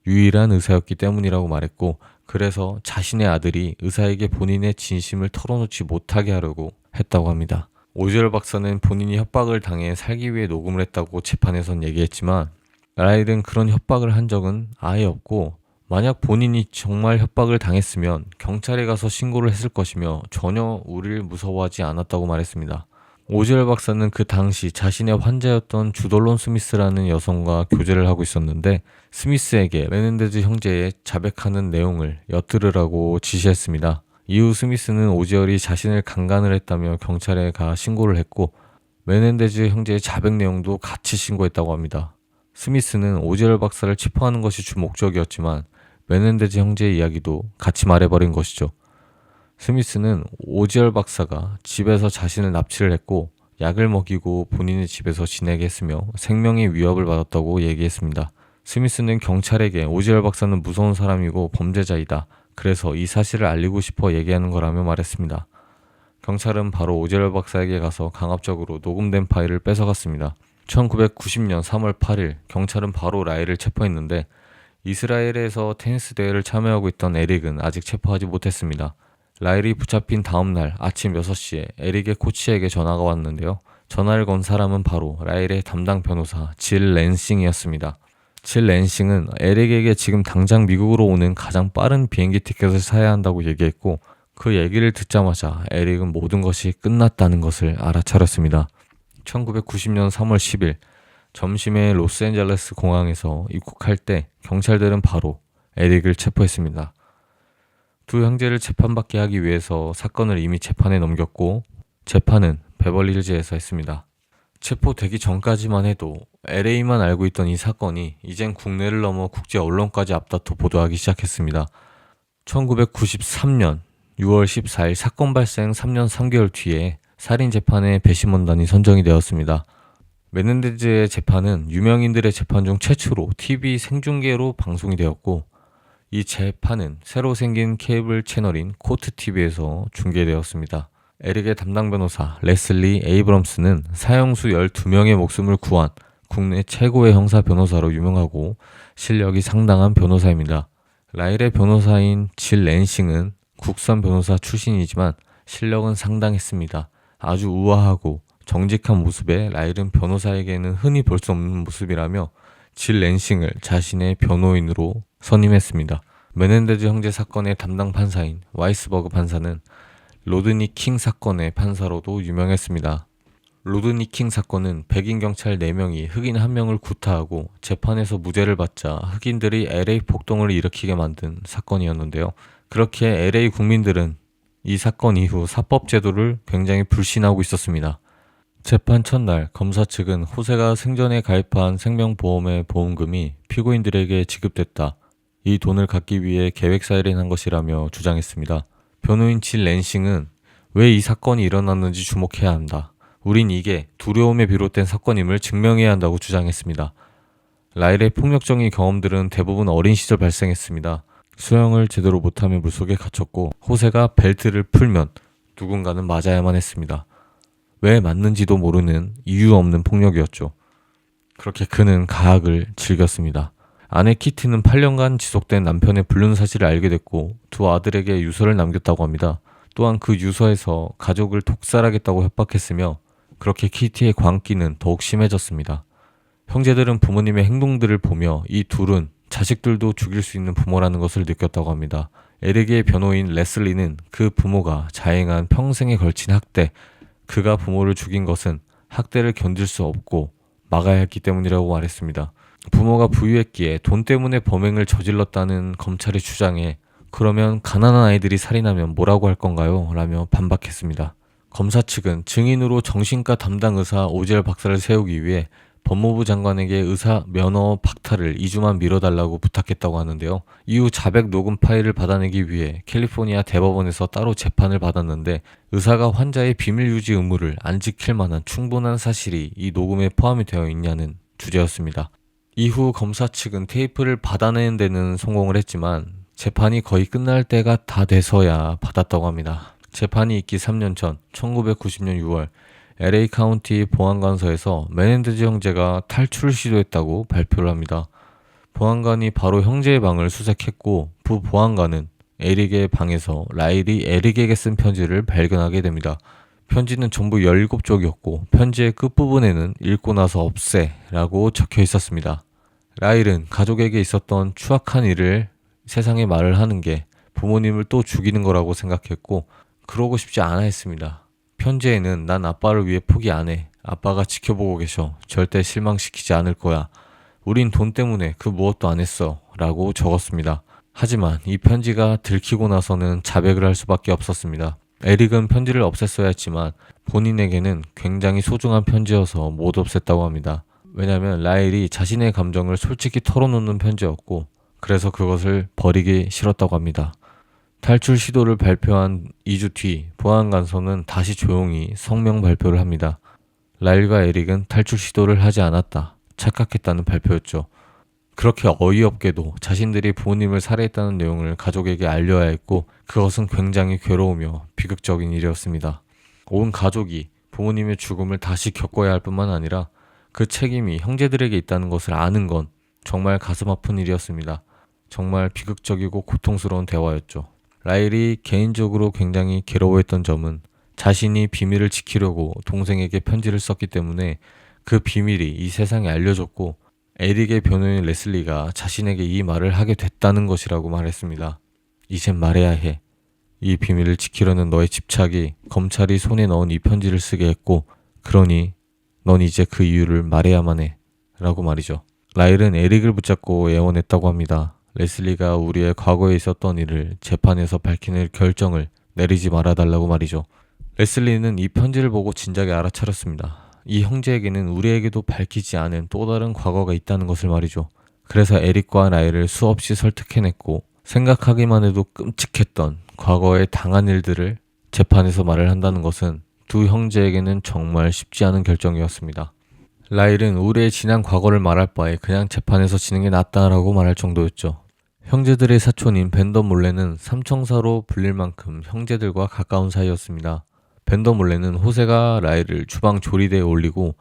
유일한 의사였기 때문이라고 말했고 그래서 자신의 아들이 의사에게 본인의 진심을 털어놓지 못하게 하려고 했다고 합니다. 오지열 박사는 본인이 협박을 당해 살기 위해 녹음을 했다고 재판에선 얘기했지만 라일은 그런 협박을 한 적은 아예 없고 만약 본인이 정말 협박을 당했으면 경찰에 가서 신고를 했을 것이며 전혀 우리를 무서워하지 않았다고 말했습니다. 오지열 박사는 그 당시 자신의 환자였던 주돌론 스미스라는 여성과 교제를 하고 있었는데 스미스에게 메넨데즈 형제의 자백하는 내용을 엿들으라고 지시했습니다. 이후 스미스는 오지열이 자신을 강간을 했다며 경찰에 가 신고를 했고 메넨데즈 형제의 자백 내용도 같이 신고했다고 합니다. 스미스는 오지열 박사를 체포하는 것이 주 목적이었지만 메넨데즈 형제의 이야기도 같이 말해버린 것이죠. 스미스는 오지열 박사가 집에서 자신을 납치를 했고 약을 먹이고 본인의 집에서 지내게 했으며 생명의 위협을 받았다고 얘기했습니다. 스미스는 경찰에게 오지열 박사는 무서운 사람이고 범죄자이다. 그래서 이 사실을 알리고 싶어 얘기하는 거라며 말했습니다. 경찰은 바로 오지열 박사에게 가서 강압적으로 녹음된 파일을 뺏어갔습니다. 1990년 3월 8일 경찰은 바로 라일을 체포했는데 이스라엘에서 테니스 대회를 참여하고 있던 에릭은 아직 체포하지 못했습니다. 라일이 붙잡힌 다음 날 아침 6시에 에릭의 코치에게 전화가 왔는데요. 전화를 건 사람은 바로 라일의 담당 변호사 질 랜싱이었습니다. 질 랜싱은 에릭에게 지금 당장 미국으로 오는 가장 빠른 비행기 티켓을 사야 한다고 얘기했고 그 얘기를 듣자마자 에릭은 모든 것이 끝났다는 것을 알아차렸습니다. 1990년 3월 10일 점심에 로스앤젤레스 공항에서 입국할 때 경찰들은 바로 에릭을 체포했습니다. 두 형제를 재판받게 하기 위해서 사건을 이미 재판에 넘겼고 재판은 베벌리힐즈에서 했습니다. 체포되기 전까지만 해도 LA만 알고 있던 이 사건이 이젠 국내를 넘어 국제 언론까지 앞다퉈 보도하기 시작했습니다. 1993년 6월 14일 사건 발생 3년 3개월 뒤에 살인재판의 배심원단이 선정이 되었습니다. 메넨데즈의 재판은 유명인들의 재판 중 최초로 TV 생중계로 방송이 되었고 이 재판은 새로 생긴 케이블 채널인 코트TV에서 중계되었습니다. 에릭의 담당 변호사 레슬리 에이브럼스는 사형수 12명의 목숨을 구한 국내 최고의 형사 변호사로 유명하고 실력이 상당한 변호사입니다. 라일의 변호사인 질 랜싱은 국선 변호사 출신이지만 실력은 상당했습니다. 아주 우아하고 정직한 모습에 라일은 변호사에게는 흔히 볼 수 없는 모습이라며 질 랜싱을 자신의 변호인으로 선임했습니다. 메넨데즈 형제 사건의 담당 판사인 와이스버그 판사는 로드니 킹 사건의 판사로도 유명했습니다. 로드니 킹 사건은 백인 경찰 4명이 흑인 1명을 구타하고 재판에서 무죄를 받자 흑인들이 LA 폭동을 일으키게 만든 사건이었는데요. 그렇게 LA 국민들은 이 사건 이후 사법제도를 굉장히 불신하고 있었습니다. 재판 첫날 검사 측은 호세가 생전에 가입한 생명보험의 보험금이 피고인들에게 지급됐다. 이 돈을 갚기 위해 계획살인한 것이라며 주장했습니다. 변호인 질 랜싱은 왜 이 사건이 일어났는지 주목해야 한다. 우린 이게 두려움에 비롯된 사건임을 증명해야 한다고 주장했습니다. 라일의 폭력적인 경험들은 대부분 어린 시절 발생했습니다. 수영을 제대로 못하며 물속에 갇혔고 호세가 벨트를 풀면 누군가는 맞아야만 했습니다. 왜 맞는지도 모르는 이유 없는 폭력이었죠. 그렇게 그는 가학을 즐겼습니다. 아내 키티는 8년간 지속된 남편의 불륜 사실을 알게 됐고 두 아들에게 유서를 남겼다고 합니다. 또한 그 유서에서 가족을 독살하겠다고 협박했으며 그렇게 키티의 광기는 더욱 심해졌습니다. 형제들은 부모님의 행동들을 보며 이 둘은 자식들도 죽일 수 있는 부모라는 것을 느꼈다고 합니다. 에릭의 변호인 레슬리는 그 부모가 자행한 평생에 걸친 학대, 그가 부모를 죽인 것은 학대를 견딜 수 없고 막아야 했기 때문이라고 말했습니다. 부모가 부유했기에 돈 때문에 범행을 저질렀다는 검찰의 주장에 그러면 가난한 아이들이 살인하면 뭐라고 할 건가요? 라며 반박했습니다. 검사 측은 증인으로 정신과 담당 의사 오지엘 박사를 세우기 위해 법무부 장관에게 의사 면허 박탈을 2주만 미뤄달라고 부탁했다고 하는데요. 이후 자백 녹음 파일을 받아내기 위해 캘리포니아 대법원에서 따로 재판을 받았는데 의사가 환자의 비밀 유지 의무를 안 지킬 만한 충분한 사실이 이 녹음에 포함이 되어 있냐는 주제였습니다. 이후 검사 측은 테이프를 받아내는 데는 성공을 했지만 재판이 거의 끝날 때가 다 돼서야 받았다고 합니다. 재판이 있기 3년 전 1990년 6월 LA 카운티 보안관서에서 메넨데즈 형제가 탈출을 시도했다고 발표를 합니다. 보안관이 바로 형제의 방을 수색했고 부보안관은 에릭의 방에서 라일이 에릭에게 쓴 편지를 발견하게 됩니다. 편지는 전부 17쪽이었고 편지의 끝부분에는 읽고 나서 없애 라고 적혀 있었습니다. 라일은 가족에게 있었던 추악한 일을 세상에 말을 하는 게 부모님을 또 죽이는 거라고 생각했고 그러고 싶지 않아 했습니다. 편지에는 난 아빠를 위해 포기 안 해. 아빠가 지켜보고 계셔. 절대 실망시키지 않을 거야. 우린 돈 때문에 그 무엇도 안 했어. 라고 적었습니다. 하지만 이 편지가 들키고 나서는 자백을 할 수밖에 없었습니다. 에릭은 편지를 없앴어야 했지만 본인에게는 굉장히 소중한 편지여서 못 없앴다고 합니다. 왜냐하면 라일이 자신의 감정을 솔직히 털어놓는 편지였고 그래서 그것을 버리기 싫었다고 합니다. 탈출 시도를 발표한 2주 뒤 보안관서는 다시 조용히 성명 발표를 합니다. 라일과 에릭은 탈출 시도를 하지 않았다. 착각했다는 발표였죠. 그렇게 어이없게도 자신들이 부모님을 살해했다는 내용을 가족에게 알려야 했고 그것은 굉장히 괴로우며 비극적인 일이었습니다. 온 가족이 부모님의 죽음을 다시 겪어야 할 뿐만 아니라 그 책임이 형제들에게 있다는 것을 아는 건 정말 가슴 아픈 일이었습니다. 정말 비극적이고 고통스러운 대화였죠. 라일이 개인적으로 굉장히 괴로워했던 점은 자신이 비밀을 지키려고 동생에게 편지를 썼기 때문에 그 비밀이 이 세상에 알려졌고 에릭의 변호인 레슬리가 자신에게 이 말을 하게 됐다는 것이라고 말했습니다. 이젠 말해야 해. 이 비밀을 지키려는 너의 집착이 검찰이 손에 넣은 이 편지를 쓰게 했고 그러니 넌 이제 그 이유를 말해야만 해. 라고 말이죠. 라일은 에릭을 붙잡고 애원했다고 합니다. 레슬리가 우리의 과거에 있었던 일을 재판에서 밝히는 결정을 내리지 말아달라고 말이죠. 레슬리는 이 편지를 보고 진작에 알아차렸습니다. 이 형제에게는 우리에게도 밝히지 않은 또 다른 과거가 있다는 것을 말이죠. 그래서 에릭과 라일을 수없이 설득해냈고 생각하기만 해도 끔찍했던 과거에 당한 일들을 재판에서 말을 한다는 것은 두 형제에게는 정말 쉽지 않은 결정이었습니다. 라일은 우리의 지난 과거를 말할 바에 그냥 재판에서 지는 게 낫다라고 말할 정도였죠. 형제들의 사촌인 벤더 몰레는 삼총사로 불릴 만큼 형제들과 가까운 사이였습니다. 벤더 몰레는 호세가 라일을 주방 조리대에 올리고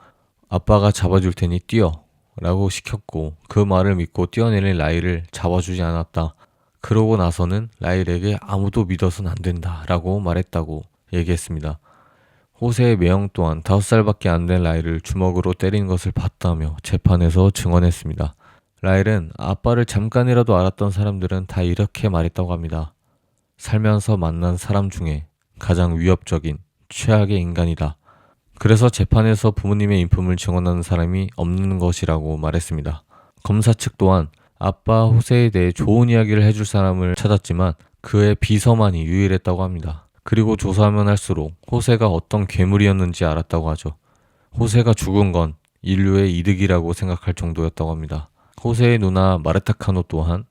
아빠가 잡아줄 테니 뛰어 라고 시켰고 그 말을 믿고 뛰어내린 라일을 잡아주지 않았다. 그러고 나서는 라일에게 아무도 믿어서는 안 된다 라고 말했다고 얘기했습니다. 호세의 매형 또한 5살밖에 안 된 라일을 주먹으로 때린 것을 봤다며 재판에서 증언했습니다. 라일은 아빠를 잠깐이라도 알았던 사람들은 다 이렇게 말했다고 합니다. 살면서 만난 사람 중에 가장 위협적인 최악의 인간이다. 그래서 재판에서 부모님의 인품을 증언하는 사람이 없는 것이라고 말했습니다. 검사 측 또한 아빠 호세에 대해 좋은 이야기를 해줄 사람을 찾았지만 그의 비서만이 유일했다고 합니다. 그리고 조사하면 할수록 호세가 어떤 괴물이었는지 알았다고 하죠. 호세가 죽은 건 인류의 이득이라고 생각할 정도였다고 합니다. 호세의 누나 마르타 카노 또한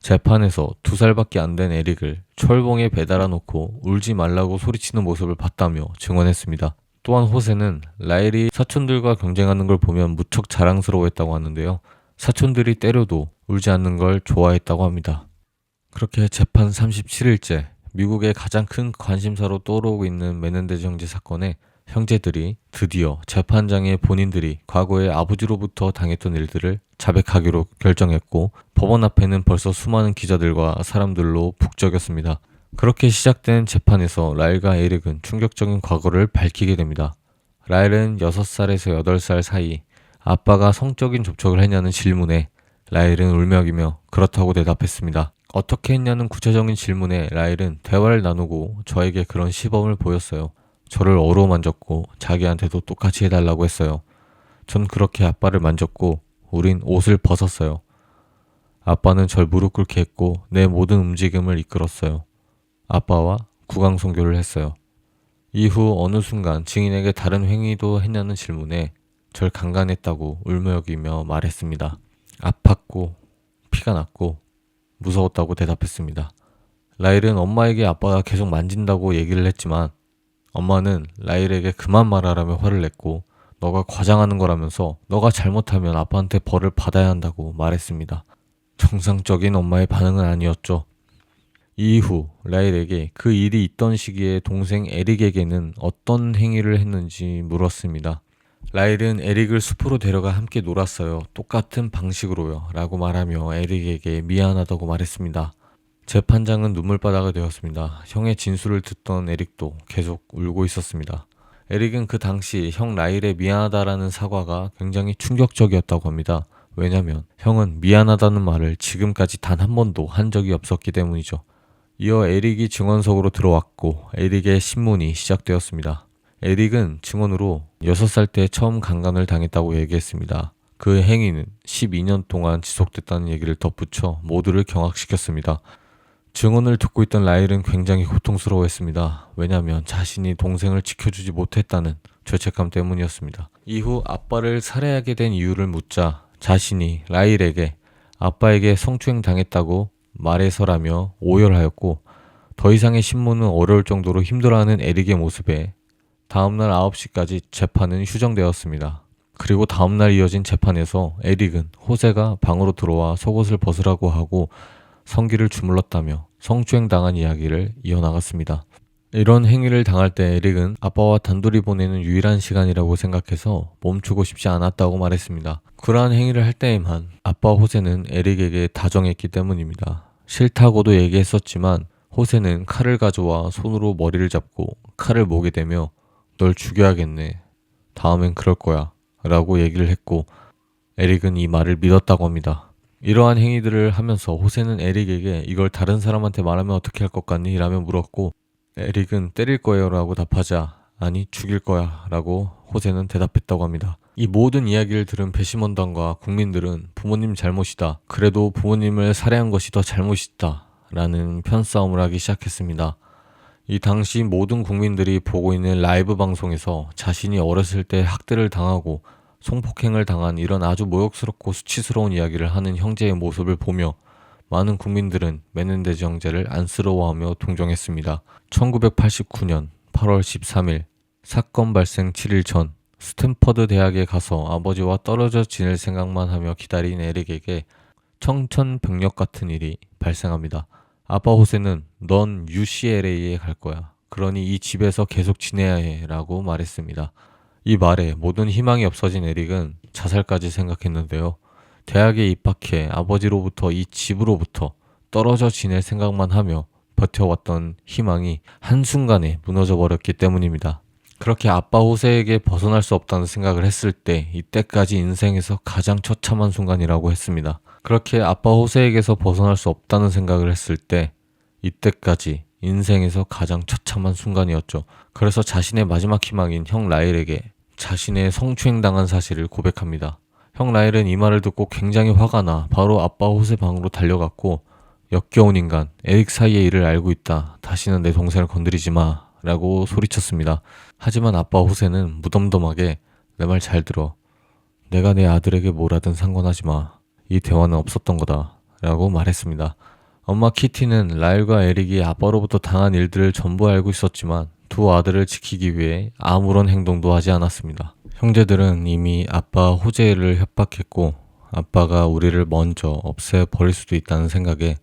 재판에서 2살밖에 안 된 에릭을 철봉에 배달아 놓고 울지 말라고 소리치는 모습을 봤다며 증언했습니다. 또한 호세는 라일이 사촌들과 경쟁하는 걸 보면 무척 자랑스러워했다고 하는데요. 사촌들이 때려도 울지 않는 걸 좋아했다고 합니다. 그렇게 재판 37일째 미국의 가장 큰 관심사로 떠오르고 있는 메넨데즈 형제 사건에 형제들이 드디어 재판장에 본인들이 과거에 아버지로부터 당했던 일들을 자백하기로 결정했고 법원 앞에는 벌써 수많은 기자들과 사람들로 북적였습니다. 그렇게 시작된 재판에서 라일과 에릭은 충격적인 과거를 밝히게 됩니다. 라일은 6살에서 8살 사이 아빠가 성적인 접촉을 했냐는 질문에 라일은 울먹이며 그렇다고 대답했습니다. 어떻게 했냐는 구체적인 질문에 라일은 대화를 나누고 저에게 그런 시범을 보였어요. 저를 어루만졌고 자기한테도 똑같이 해달라고 했어요. 전 그렇게 아빠를 만졌고 우린 옷을 벗었어요. 아빠는 절 무릎 꿇게 했고 내 모든 움직임을 이끌었어요. 아빠와 구강송교를 했어요. 이후 어느 순간 증인에게 다른 행위도 했냐는 질문에 절 강간했다고 울먹이며 말했습니다. 아팠고 피가 났고 무서웠다고 대답했습니다. 라일은 엄마에게 아빠가 계속 만진다고 얘기를 했지만 엄마는 라일에게 그만 말하라며 화를 냈고 너가 과장하는 거라면서 너가 잘못하면 아빠한테 벌을 받아야 한다고 말했습니다. 정상적인 엄마의 반응은 아니었죠. 이후 라일에게 그 일이 있던 시기에 동생 에릭에게는 어떤 행위를 했는지 물었습니다. 라일은 에릭을 숲으로 데려가 함께 놀았어요. 똑같은 방식으로요. 라고 말하며 에릭에게 미안하다고 말했습니다. 재판장은 눈물바다가 되었습니다. 형의 진술을 듣던 에릭도 계속 울고 있었습니다. 에릭은 그 당시 형 라일의 미안하다라는 사과가 굉장히 충격적이었다고 합니다. 왜냐면 형은 미안하다는 말을 지금까지 단 한 번도 한 적이 없었기 때문이죠. 이어 에릭이 증언석으로 들어왔고 에릭의 신문이 시작되었습니다. 에릭은 증언으로 6살 때 처음 강간을 당했다고 얘기했습니다. 그 행위는 12년 동안 지속됐다는 얘기를 덧붙여 모두를 경악시켰습니다. 증언을 듣고 있던 라일은 굉장히 고통스러워했습니다. 왜냐하면 자신이 동생을 지켜주지 못했다는 죄책감 때문이었습니다. 이후 아빠를 살해하게 된 이유를 묻자 자신이 라일에게 아빠에게 성추행 당했다고 말해서라며 오열하였고 더 이상의 신문은 어려울 정도로 힘들어하는 에릭의 모습에 다음날 9시까지 재판은 휴정되었습니다. 그리고 다음날 이어진 재판에서 에릭은 호세가 방으로 들어와 속옷을 벗으라고 하고 성기를 주물렀다며 성추행 당한 이야기를 이어나갔습니다. 이런 행위를 당할 때 에릭은 아빠와 단둘이 보내는 유일한 시간이라고 생각해서 멈추고 싶지 않았다고 말했습니다. 그러한 행위를 할 때에만 아빠 호세는 에릭에게 다정했기 때문입니다. 싫다고도 얘기했었지만 호세는 칼을 가져와 손으로 머리를 잡고 칼을 목에 대며 널 죽여야겠네. 다음엔 그럴 거야. 라고 얘기를 했고 에릭은 이 말을 믿었다고 합니다. 이러한 행위들을 하면서 호세는 에릭에게 이걸 다른 사람한테 말하면 어떻게 할 것 같니? 라며 물었고 에릭은 때릴 거예요 라고 답하자 아니 죽일 거야 라고 호세는 대답했다고 합니다. 이 모든 이야기를 들은 배심원단과 국민들은 부모님 잘못이다. 그래도 부모님을 살해한 것이 더 잘못이다. 라는 편싸움을 하기 시작했습니다. 이 당시 모든 국민들이 보고 있는 라이브 방송에서 자신이 어렸을 때 학대를 당하고 성폭행을 당한 이런 아주 모욕스럽고 수치스러운 이야기를 하는 형제의 모습을 보며 많은 국민들은 메넨데즈 형제를 안쓰러워하며 동정했습니다. 1989년 8월 13일 사건 발생 7일 전 스탠퍼드 대학에 가서 아버지와 떨어져 지낼 생각만 하며 기다린 에릭에게 청천벽력 같은 일이 발생합니다. 아빠 호세는 넌 UCLA에 갈 거야. 그러니 이 집에서 계속 지내야 해 라고 말했습니다. 이 말에 모든 희망이 없어진 에릭은 자살까지 생각했는데요. 대학에 입학해 아버지로부터 이 집으로부터 떨어져 지낼 생각만 하며 버텨왔던 희망이 한순간에 무너져 버렸기 때문입니다. 그렇게 아빠 호세에게 벗어날 수 없다는 생각을 했을 때 이때까지 인생에서 가장 처참한 순간이라고 했습니다. 그렇게 아빠 호세에게서 벗어날 수 없다는 생각을 했을 때 이때까지 인생에서 가장 처참한 순간이었죠. 그래서 자신의 마지막 희망인 형 라일에게 자신의 성추행당한 사실을 고백합니다. 형 라일은 이 말을 듣고 굉장히 화가 나 바로 아빠 호세 방으로 달려갔고 역겨운 인간 에릭 사이의 일을 알고 있다. 다시는 내 동생을 건드리지 마 라고 소리쳤습니다. 하지만 아빠 호세는 무덤덤하게 내 말 잘 들어. 내가 내 아들에게 뭘 하든 상관하지 마. 이 대화는 없었던 거다 라고 말했습니다. 엄마 키티는 라일과 에릭이 아빠로부터 당한 일들을 전부 알고 있었지만 두 아들을 지키기 위해 아무런 행동도 하지 않았습니다. 형제들은 이미 아빠 호제를 협박했고 아빠가 우리를 먼저 없애버릴 수도 있다는 생각에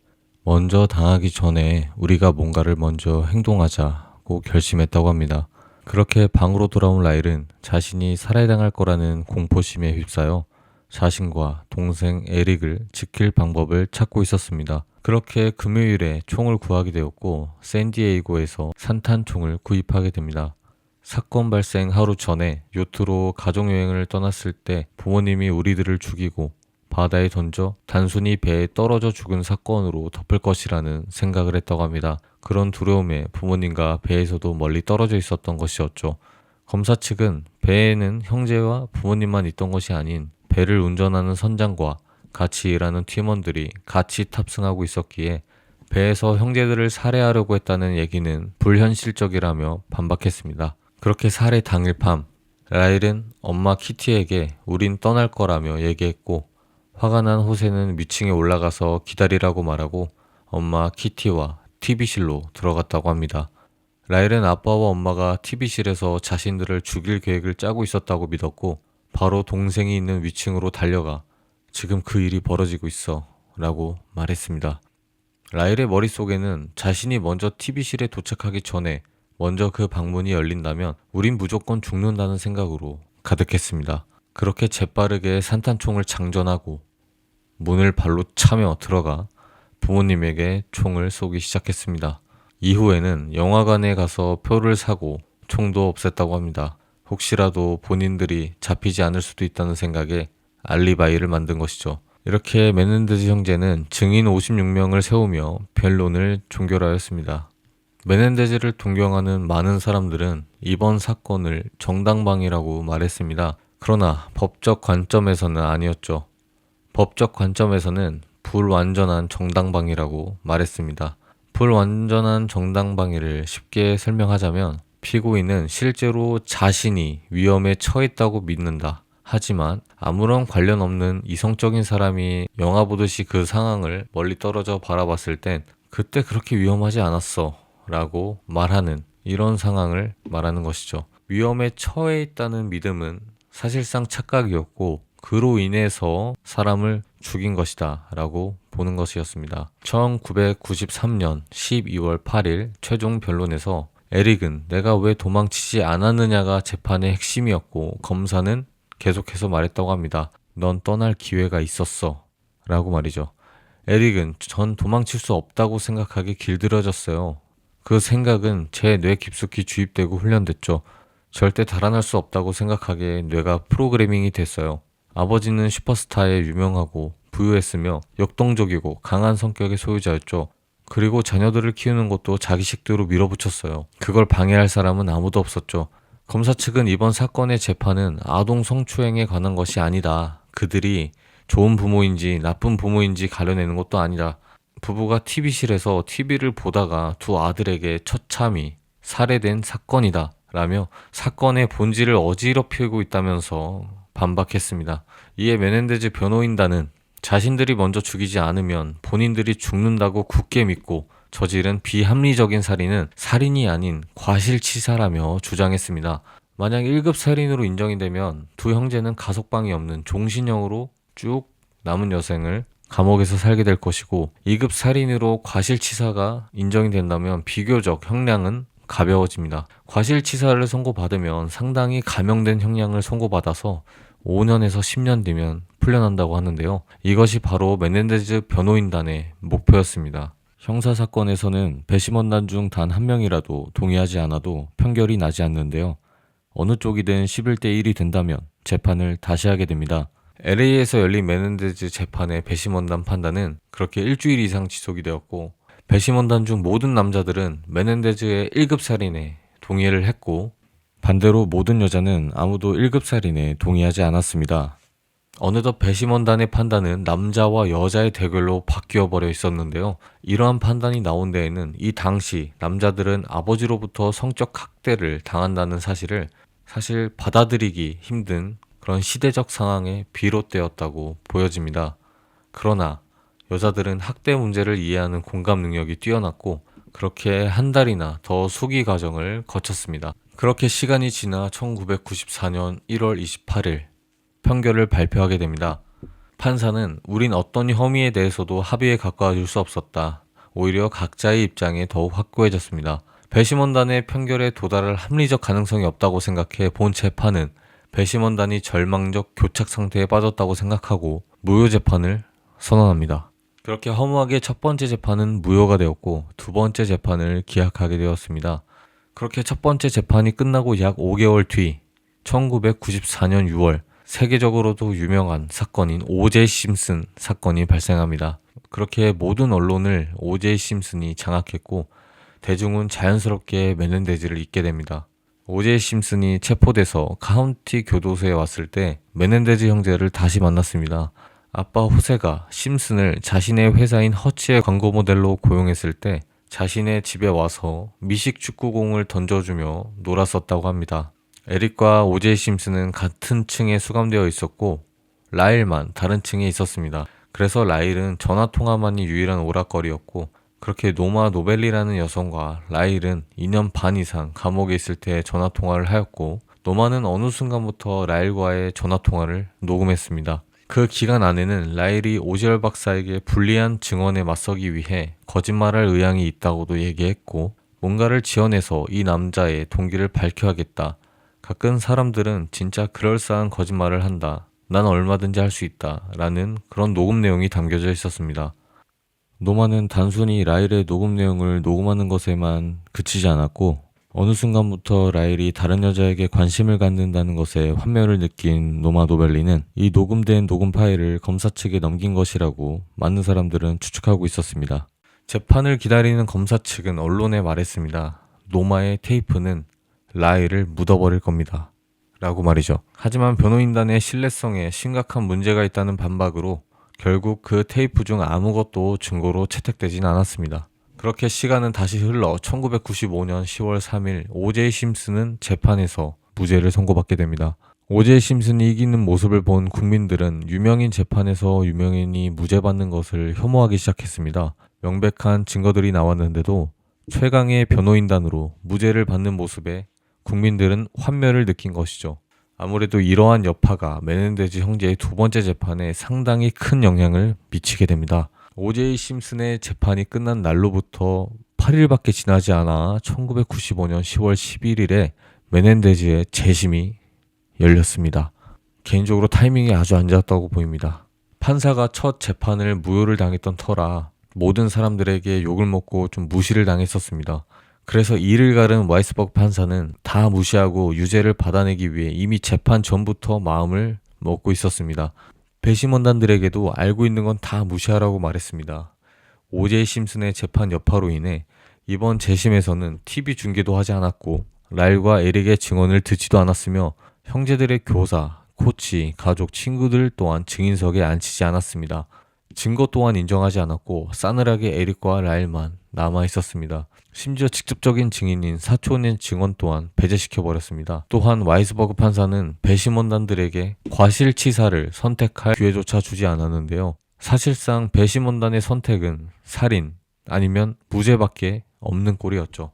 먼저 당하기 전에 우리가 뭔가를 먼저 행동하자고 결심했다고 합니다. 그렇게 방으로 돌아온 라일은 자신이 살해당할 거라는 공포심에 휩싸여 자신과 동생 에릭을 지킬 방법을 찾고 있었습니다. 그렇게 금요일에 총을 구하게 되었고 샌디에이고에서 산탄총을 구입하게 됩니다. 사건 발생 하루 전에 요트로 가족여행을 떠났을 때 부모님이 우리들을 죽이고 바다에 던져 단순히 배에 떨어져 죽은 사건으로 덮을 것이라는 생각을 했다고 합니다. 그런 두려움에 부모님과 배에서도 멀리 떨어져 있었던 것이었죠. 검사 측은 배에는 형제와 부모님만 있던 것이 아닌 배를 운전하는 선장과 같이 일하는 팀원들이 같이 탑승하고 있었기에 배에서 형제들을 살해하려고 했다는 얘기는 불현실적이라며 반박했습니다. 그렇게 살해 당일 밤, 라일은 엄마 키티에게 우린 떠날 거라며 얘기했고, 화가 난 호세는 위층에 올라가서 기다리라고 말하고 엄마 키티와 TV실로 들어갔다고 합니다. 라일은 아빠와 엄마가 TV실에서 자신들을 죽일 계획을 짜고 있었다고 믿었고, 바로 동생이 있는 위층으로 달려가 지금 그 일이 벌어지고 있어 라고 말했습니다. 라일의 머릿속에는 자신이 먼저 TV실에 도착하기 전에 먼저 그 방문이 열린다면 우린 무조건 죽는다는 생각으로 가득했습니다. 그렇게 재빠르게 산탄총을 장전하고 문을 발로 차며 들어가 부모님에게 총을 쏘기 시작했습니다. 이후에는 영화관에 가서 표를 사고 총도 없앴다고 합니다. 혹시라도 본인들이 잡히지 않을 수도 있다는 생각에 알리바이를 만든 것이죠. 이렇게 메넨데즈 형제는 증인 56명을 세우며 변론을 종결하였습니다. 메넨데즈를 존경하는 많은 사람들은 이번 사건을 정당방위라고 말했습니다. 그러나 법적 관점에서는 아니었죠. 법적 관점에서는 불완전한 정당방위라고 말했습니다. 불완전한 정당방위를 쉽게 설명하자면 피고인은 실제로 자신이 위험에 처했다고 믿는다. 하지만 아무런 관련 없는 이성적인 사람이 영화 보듯이 그 상황을 멀리 떨어져 바라봤을 땐 그때 그렇게 위험하지 않았어 라고 말하는 이런 상황을 말하는 것이죠. 위험에 처해 있다는 믿음은 사실상 착각이었고 그로 인해서 사람을 죽인 것이다 라고 보는 것이었습니다. 1993년 12월 8일 최종 변론에서 에릭은 내가 왜 도망치지 않았느냐가 재판의 핵심이었고 검사는 계속해서 말했다고 합니다. 넌 떠날 기회가 있었어 라고 말이죠. 에릭은 전 도망칠 수 없다고 생각하기 길들여졌어요. 그 생각은 제 뇌 깊숙이 주입되고 훈련됐죠. 절대 달아날 수 없다고 생각하기에 뇌가 프로그래밍이 됐어요. 아버지는 슈퍼스타에 유명하고 부유했으며 역동적이고 강한 성격의 소유자였죠. 그리고 자녀들을 키우는 것도 자기 식대로 밀어붙였어요. 그걸 방해할 사람은 아무도 없었죠. 검사 측은 이번 사건의 재판은 아동 성추행에 관한 것이 아니다. 그들이 좋은 부모인지 나쁜 부모인지 가려내는 것도 아니다. 부부가 TV실에서 TV를 보다가 두 아들에게 처참히 살해된 사건이다. 라며 사건의 본질을 어지럽히고 있다면서 반박했습니다. 이에 메넨데즈 변호인단은 자신들이 먼저 죽이지 않으면 본인들이 죽는다고 굳게 믿고 저지른 비합리적인 살인은 살인이 아닌 과실치사라며 주장했습니다. 만약 1급 살인으로 인정이 되면 두 형제는 가석방이 없는 종신형으로 쭉 남은 여생을 감옥에서 살게 될 것이고 2급 살인으로 과실치사가 인정이 된다면 비교적 형량은 가벼워집니다. 과실치사를 선고받으면 상당히 감형된 형량을 선고받아서 5년에서 10년 뒤면 풀려난다고 하는데요. 이것이 바로 메넨데즈 변호인단의 목표였습니다. 형사사건에서는 배심원단 중 단 한 명이라도 동의하지 않아도 판결이 나지 않는데요. 어느 쪽이든 11대 1이 된다면 재판을 다시 하게 됩니다. LA에서 열린 메넨데즈 재판의 배심원단 판단은 그렇게 일주일 이상 지속이 되었고 배심원단 중 모든 남자들은 메넨데즈의 1급 살인에 동의를 했고 반대로 모든 여자는 아무도 1급 살인에 동의하지 않았습니다. 어느덧 배심원단의 판단은 남자와 여자의 대결로 바뀌어 버려 있었는데요. 이러한 판단이 나온 데에는 이 당시 남자들은 아버지로부터 성적 학대를 당한다는 사실을 사실 받아들이기 힘든 그런 시대적 상황에 비롯되었다고 보여집니다. 그러나 여자들은 학대 문제를 이해하는 공감 능력이 뛰어났고 그렇게 한 달이나 더 수기 과정을 거쳤습니다. 그렇게 시간이 지나 1994년 1월 28일 판결을 발표하게 됩니다. 판사는 우린 어떤 혐의에 대해서도 합의에 가까워 줄 수 없었다. 오히려 각자의 입장에 더욱 확고해졌습니다. 배심원단의 판결에 도달할 합리적 가능성이 없다고 생각해 본 재판은 배심원단이 절망적 교착 상태에 빠졌다고 생각하고 무효 재판을 선언합니다. 그렇게 허무하게 첫 번째 재판은 무효가 되었고 두 번째 재판을 기각하게 되었습니다. 그렇게 첫 번째 재판이 끝나고 약 5개월 뒤 1994년 6월 세계적으로도 유명한 사건인 오제이 심슨 사건이 발생합니다. 그렇게 모든 언론을 오제이 심슨이 장악했고 대중은 자연스럽게 메넨데즈를 잊게 됩니다. 오제이 심슨이 체포돼서 카운티 교도소에 왔을 때 메넨데즈 형제를 다시 만났습니다. 아빠 호세가 심슨을 자신의 회사인 허치의 광고 모델로 고용했을 때 자신의 집에 와서 미식 축구공을 던져주며 놀았었다고 합니다. 에릭과 오제이 심슨은 같은 층에 수감되어 있었고 라일만 다른 층에 있었습니다. 그래서 라일은 전화통화만이 유일한 오락거리였고 그렇게 노마 노벨리라는 여성과 라일은 2년 반 이상 감옥에 있을 때 전화통화를 하였고 노마는 어느 순간부터 라일과의 전화통화를 녹음했습니다. 그 기간 안에는 라일이 오지얼 박사에게 불리한 증언에 맞서기 위해 거짓말할 의향이 있다고도 얘기했고 뭔가를 지어내서 이 남자의 동기를 밝혀야겠다. 가끔 사람들은 진짜 그럴싸한 거짓말을 한다. 난 얼마든지 할 수 있다. 라는 그런 녹음 내용이 담겨져 있었습니다. 노마는 단순히 라일의 녹음 내용을 녹음하는 것에만 그치지 않았고 어느 순간부터 라일이 다른 여자에게 관심을 갖는다는 것에 환멸을 느낀 노마 노벨리는 이 녹음된 녹음 파일을 검사 측에 넘긴 것이라고 많은 사람들은 추측하고 있었습니다. 재판을 기다리는 검사 측은 언론에 말했습니다. 노마의 테이프는 라일을 묻어버릴 겁니다. 라고 말이죠. 하지만 변호인단의 신뢰성에 심각한 문제가 있다는 반박으로 결국 그 테이프 중 아무것도 증거로 채택되진 않았습니다. 그렇게 시간은 다시 흘러 1995년 10월 3일 오제이 심슨은 재판에서 무죄를 선고받게 됩니다. 오제이 심슨이 이기는 모습을 본 국민들은 유명인 재판에서 유명인이 무죄받는 것을 혐오하기 시작했습니다. 명백한 증거들이 나왔는데도 최강의 변호인단으로 무죄를 받는 모습에 국민들은 환멸을 느낀 것이죠. 아무래도 이러한 여파가 메넨데즈 형제의 두 번째 재판에 상당히 큰 영향을 미치게 됩니다. 오제이 심슨의 재판이 끝난 날로부터 8일밖에 지나지 않아 1995년 10월 11일에 메넨데즈의 재심이 열렸습니다. 개인적으로 타이밍이 아주 안 좋았다고 보입니다. 판사가 첫 재판을 무효를 당했던 터라 모든 사람들에게 욕을 먹고 좀 무시를 당했었습니다. 그래서 이를 가른 와이스버그 판사는 다 무시하고 유죄를 받아내기 위해 이미 재판 전부터 마음을 먹고 있었습니다. 배심원단들에게도 알고 있는 건 다 무시하라고 말했습니다. 오제이 심슨의 재판 여파로 인해 이번 재심에서는 TV 중계도 하지 않았고 라일과 에릭의 증언을 듣지도 않았으며 형제들의 교사, 코치, 가족, 친구들 또한 증인석에 앉히지 않았습니다. 증거 또한 인정하지 않았고 싸늘하게 에릭과 라일만 남아 있었습니다. 심지어 직접적인 증인인 사촌의 증언 또한 배제시켜버렸습니다. 또한 와이스버그 판사는 배심원단들에게 과실치사를 선택할 기회조차 주지 않았는데요. 사실상 배심원단의 선택은 살인 아니면 무죄밖에 없는 꼴이었죠.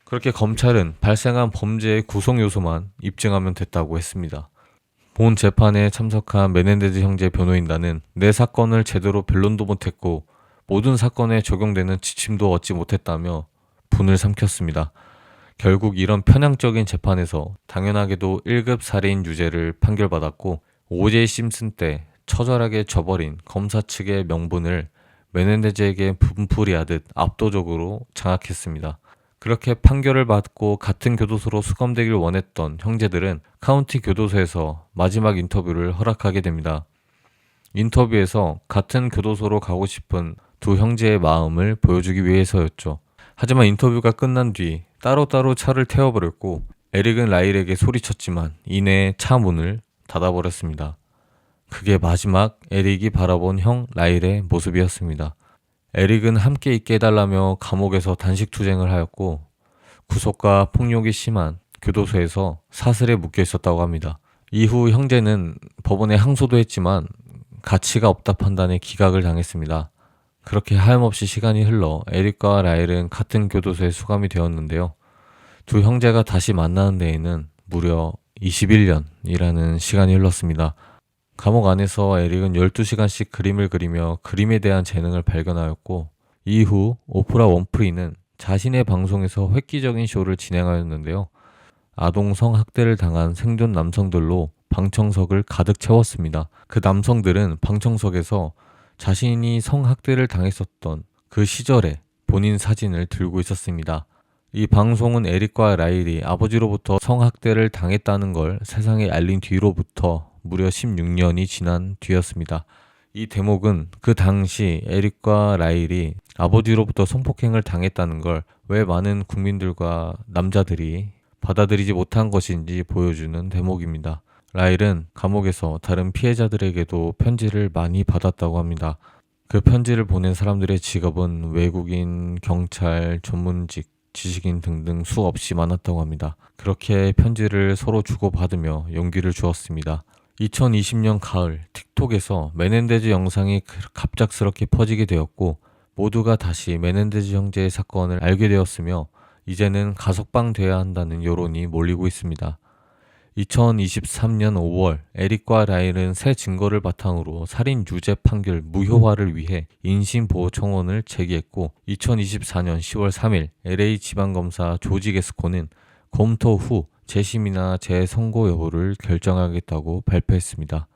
그렇게 검찰은 발생한 범죄의 구성 요소만 입증하면 됐다고 했습니다. 본 재판에 참석한 메넨데즈 형제 변호인단은 내 사건을 제대로 변론도 못했고 모든 사건에 적용되는 지침도 얻지 못했다며 분을 삼켰습니다. 결국 이런 편향적인 재판에서 당연하게도 1급 살인 유죄를 판결받았고 오제이 심슨 때 처절하게 져버린 검사 측의 명분을 메넨데즈에게 분풀이하듯 압도적으로 장악했습니다. 그렇게 판결을 받고 같은 교도소로 수감되길 원했던 형제들은 카운티 교도소에서 마지막 인터뷰를 허락하게 됩니다. 인터뷰에서 같은 교도소로 가고 싶은 두 형제의 마음을 보여주기 위해서였죠. 하지만 인터뷰가 끝난 뒤 따로따로 차를 태워버렸고 에릭은 라일에게 소리쳤지만 이내 차 문을 닫아버렸습니다. 그게 마지막 에릭이 바라본 형 라일의 모습이었습니다. 에릭은 함께 있게 해달라며 감옥에서 단식투쟁을 하였고 구속과 폭력이 심한 교도소에서 사슬에 묶여 있었다고 합니다. 이후 형제는 법원에 항소도 했지만 가치가 없다 판단에 기각을 당했습니다. 그렇게 하염없이 시간이 흘러 에릭과 라일은 같은 교도소에 수감이 되었는데요. 두 형제가 다시 만나는 데에는 무려 21년이라는 시간이 흘렀습니다. 감옥 안에서 에릭은 12시간씩 그림을 그리며 그림에 대한 재능을 발견하였고 이후 오프라 윈프리는 자신의 방송에서 획기적인 쇼를 진행하였는데요. 아동 성학대를 당한 생존 남성들로 방청석을 가득 채웠습니다. 그 남성들은 방청석에서 자신이 성학대를 당했었던 그 시절에 본인 사진을 들고 있었습니다. 이 방송은 에릭과 라일이 아버지로부터 성학대를 당했다는 걸 세상에 알린 뒤로부터 무려 16년이 지난 뒤였습니다. 이 대목은 그 당시 에릭과 라일이 아버지로부터 성폭행을 당했다는 걸 왜 많은 국민들과 남자들이 받아들이지 못한 것인지 보여주는 대목입니다. 라일은 감옥에서 다른 피해자들에게도 편지를 많이 받았다고 합니다. 그 편지를 보낸 사람들의 직업은 외국인, 경찰, 전문직, 지식인 등등 수없이 많았다고 합니다. 그렇게 편지를 서로 주고받으며 용기를 주었습니다. 2020년 가을, 틱톡에서 메넨데즈 영상이 갑작스럽게 퍼지게 되었고 모두가 다시 메넨데즈 형제의 사건을 알게 되었으며 이제는 가석방돼야 한다는 여론이 몰리고 있습니다. 2023년 5월 에릭과 라일은 새 증거를 바탕으로 살인 유죄 판결 무효화를 위해 인신보호 청원을 제기했고 2024년 10월 3일 LA 지방검사 조지 게스코는 검토 후 재심이나 재선고 여부를 결정하겠다고 발표했습니다.